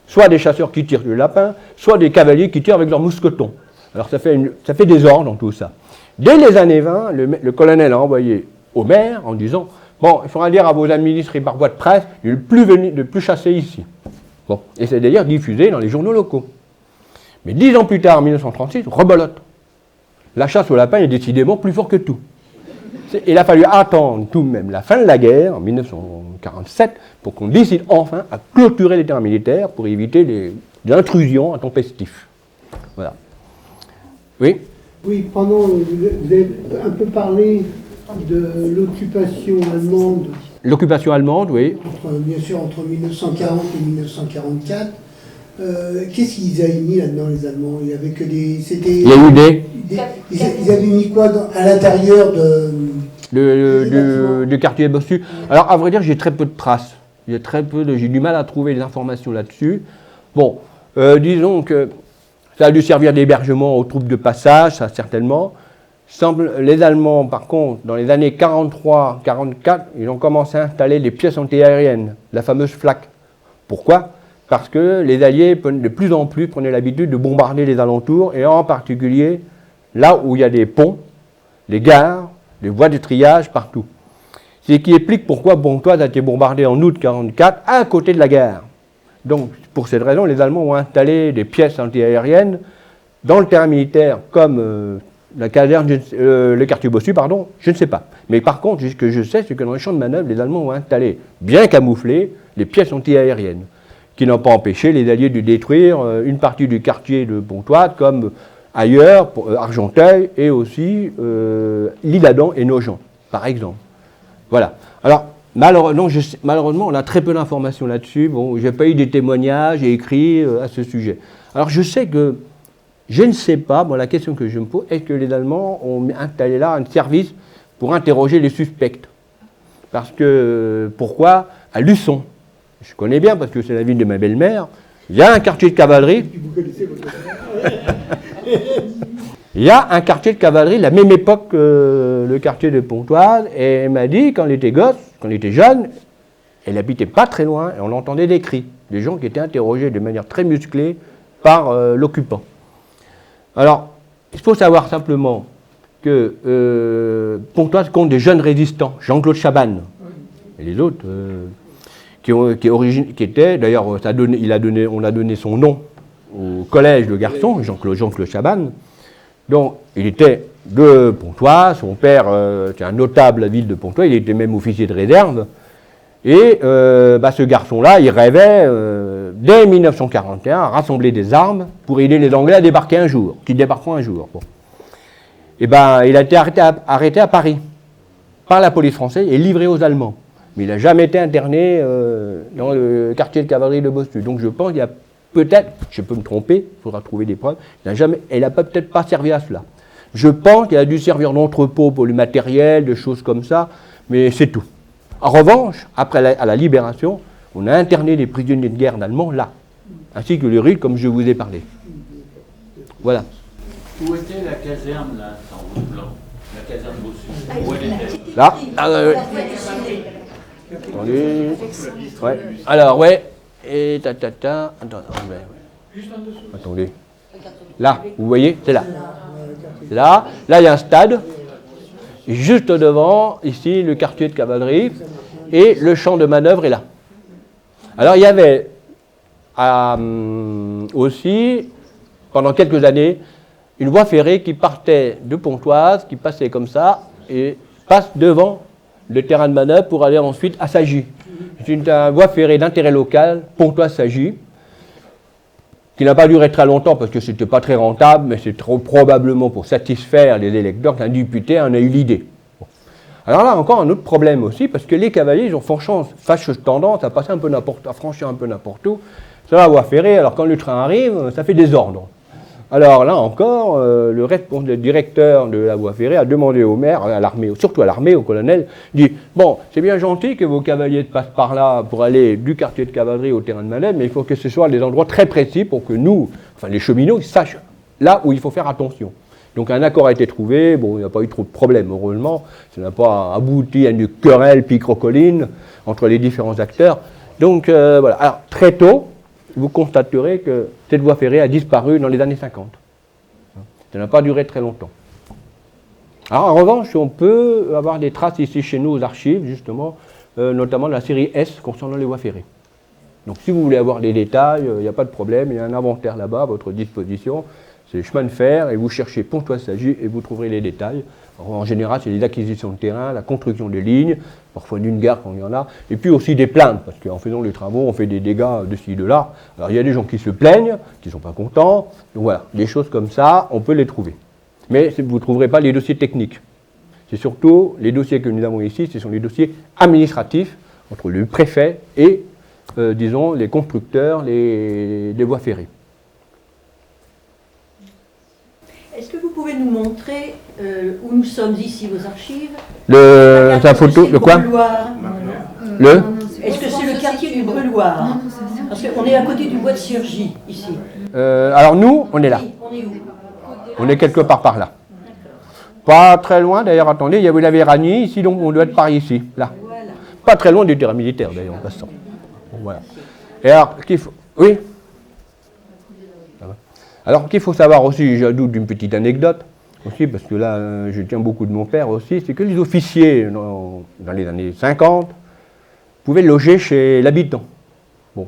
Soit des chasseurs qui tirent sur le lapin, soit des cavaliers qui tirent avec leurs mousquetons. Alors ça fait des ordres dans tout ça. Dès les années 20, le colonel a envoyé au maire en disant « Bon, il faudra dire à vos administrés par voie de presse de ne plus chasser ici. » Bon, et c'est d'ailleurs diffusé dans les journaux locaux. Mais 10 ans plus tard, en 1936, rebolote. La chasse au lapin est décidément plus fort que tout. Il a fallu attendre tout de même la fin de la guerre, en 1947, pour qu'on décide enfin à clôturer les terrains militaires pour éviter les intrusions intempestives. Voilà. Oui ? Oui, vous avez un peu parlé de l'occupation allemande. L'occupation allemande, oui. Bien sûr, entre 1940 et 1944. Qu'est-ce qu'ils avaient mis là-dedans, les Allemands? Il y avait que des... Il y a eu ils avaient mis quoi à l'intérieur du quartier Bossu? Alors, à vrai dire, j'ai très peu de traces. J'ai du mal à trouver des informations là-dessus. Bon, disons que ça a dû servir d'hébergement aux troupes de passage, ça certainement. Les Allemands, par contre, dans les années 43-44, ils ont commencé à installer des pièces antiaériennes, la fameuse Flak. Pourquoi ? Parce que les Alliés, de plus en plus, prenaient l'habitude de bombarder les alentours, et en particulier là où il y a des ponts, des gares, des voies de triage partout. C'est ce qui explique pourquoi Pontoise a été bombardée en août 1944 à côté de la gare. Donc, pour cette raison, les Allemands ont installé des pièces antiaériennes dans le terrain militaire, comme la caserne, le quartier Bossu, pardon, je ne sais pas. Mais par contre, ce que je sais, c'est que dans les champs de manœuvre, les Allemands ont installé, bien camouflées, les pièces antiaériennes, qui n'ont pas empêché les Alliés de détruire une partie du quartier de Pontoise, comme ailleurs, Argenteuil, et aussi l'Isle-Adam et Nogent, par exemple. Voilà. Alors, malheureusement, on a très peu d'informations là-dessus. Bon, je n'ai pas eu des témoignages et écrits à ce sujet. Alors, je sais que, je ne sais pas, bon, la question que je me pose, est-ce que les Allemands ont installé là un service pour interroger les suspects? Parce que, pourquoi? À Luçon, je connais bien parce que c'est la ville de ma belle-mère, il y a un quartier de cavalerie. Vous connaissez votre... Il y a un quartier de cavalerie, la même époque que le quartier de Pontoise, et elle m'a dit, quand elle était gosse, quand elle était jeune, elle habitait pas très loin, et on entendait des cris, des gens qui étaient interrogés de manière très musclée par l'occupant. Alors, il faut savoir simplement que Pontoise compte des jeunes résistants, Jean-Claude Chabannes, et les autres, qui étaient, d'ailleurs, on a donné son nom au collège de garçons, Jean-Claude Chabannes. Donc, il était de Pontoise, son père était un notable à la ville de Pontoise, il était même officier de réserve. Et ce garçon-là, il rêvait, dès 1941, à rassembler des armes pour aider les Anglais à débarquer un jour, qu'ils débarqueront un jour. Bon. Et il a été arrêté à Paris par la police française et livré aux Allemands. Mais il n'a jamais été interné dans le quartier de cavalerie de Bossu. Donc je pense qu'il y a peut-être, je peux me tromper, il faudra trouver des preuves, elle n'a peut-être pas servi à cela. Je pense qu'elle a dû servir d'entrepôt pour le matériel, de choses comme ça, mais c'est tout. En revanche, à la libération, on a interné les prisonniers de guerre allemands là, ainsi que les Russes, comme je vous ai parlé. Voilà. Où était la caserne, là, en rouge blanc? La caserne Bossu. Où elle était? Là. Attendez. Ouais. Alors, ouais. Et Attends, ouais. Attendez. Là, vous voyez, c'est là. Là, il y a un stade. Juste devant, ici, le quartier de cavalerie. Et le champ de manœuvre est là. Alors, il y avait aussi, pendant quelques années, une voie ferrée qui partait de Pontoise, qui passait comme ça, et passe devant le terrain de manœuvre pour aller ensuite à Sagy. C'est une voie ferrée d'intérêt local, Pontoise-Sagy, qui n'a pas duré très longtemps parce que ce n'était pas très rentable, mais c'est trop probablement pour satisfaire les électeurs qu'un député en a eu l'idée. Bon. Alors là, encore un autre problème aussi, parce que les cavaliers, ils ont fâcheuse tendance à passer un peu à franchir un peu n'importe où. C'est la voie ferrée, alors quand le train arrive, ça fait désordre. Alors là encore, le directeur de la voie ferrée a demandé au maire, à l'armée, surtout à l'armée, au colonel, dit « Bon, c'est bien gentil que vos cavaliers passent par là pour aller du quartier de cavalerie au terrain de manœuvre, mais il faut que ce soit des endroits très précis pour que nous, enfin les cheminots, sachent là où il faut faire attention. » Donc un accord a été trouvé, bon, il n'y a pas eu trop de problèmes, heureusement, ça n'a pas abouti à une querelle picrocolline entre les différents acteurs. Donc voilà, alors très tôt, vous constaterez que cette voie ferrée a disparu dans les années 50. Ça n'a pas duré très longtemps. Alors en revanche, on peut avoir des traces ici chez nous aux archives, justement, notamment de la série S concernant les voies ferrées. Donc si vous voulez avoir des détails, il n'y a pas de problème, il y a un inventaire là-bas à votre disposition, c'est les chemins de fer, et vous cherchez Pontoise-Sagy et vous trouverez les détails. Alors, en général, c'est les acquisitions de terrain, la construction de lignes, parfois d'une gare quand il y en a, et puis aussi des plaintes, parce qu'en faisant les travaux, on fait des dégâts de ci, de là. Alors il y a des gens qui se plaignent, qui ne sont pas contents, donc voilà, des choses comme ça, on peut les trouver. Mais vous ne trouverez pas les dossiers techniques. C'est surtout les dossiers que nous avons ici, ce sont les dossiers administratifs entre le préfet et, disons, les constructeurs des voies ferrées. Est-ce que vous pouvez nous montrer où nous sommes ici, vos archives? La photo de quoi? Le Est-ce que c'est le quartier du Brûloir? Parce qu'on est à côté du bois de Cergy, ici. Alors nous, on est là. On est où? On est quelque part par là. Pas très loin, d'ailleurs, attendez, il y avait la Véranie, ici, donc on doit être par ici, là. Voilà. Pas très loin du terrain militaire, d'ailleurs, en passant. Bon, voilà. Et alors, qu'il faut... Oui? Alors, qu'il faut savoir aussi, j'ajoute d'une petite anecdote, aussi, parce que là, je tiens beaucoup de mon père aussi, c'est que les officiers, dans les années 50, pouvaient loger chez l'habitant. Bon.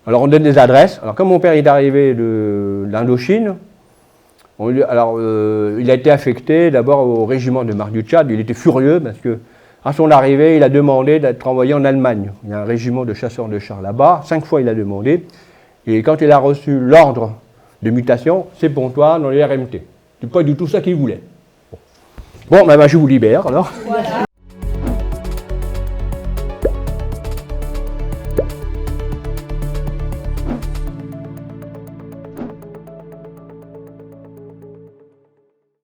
Alors, on donne des adresses. Alors, comme mon père est arrivé d'Indochine, il a été affecté d'abord au régiment de Marc du Tchad. Il était furieux parce que, à son arrivée, il a demandé d'être envoyé en Allemagne. Il y a un régiment de chasseurs de chars là-bas. 5 fois, il a demandé. Et quand il a reçu l'ordre de mutation, c'est Pontoise dans les RMT. C'est pas du tout ça qu'il voulait. Bon, ben, je vous libère alors. Voilà.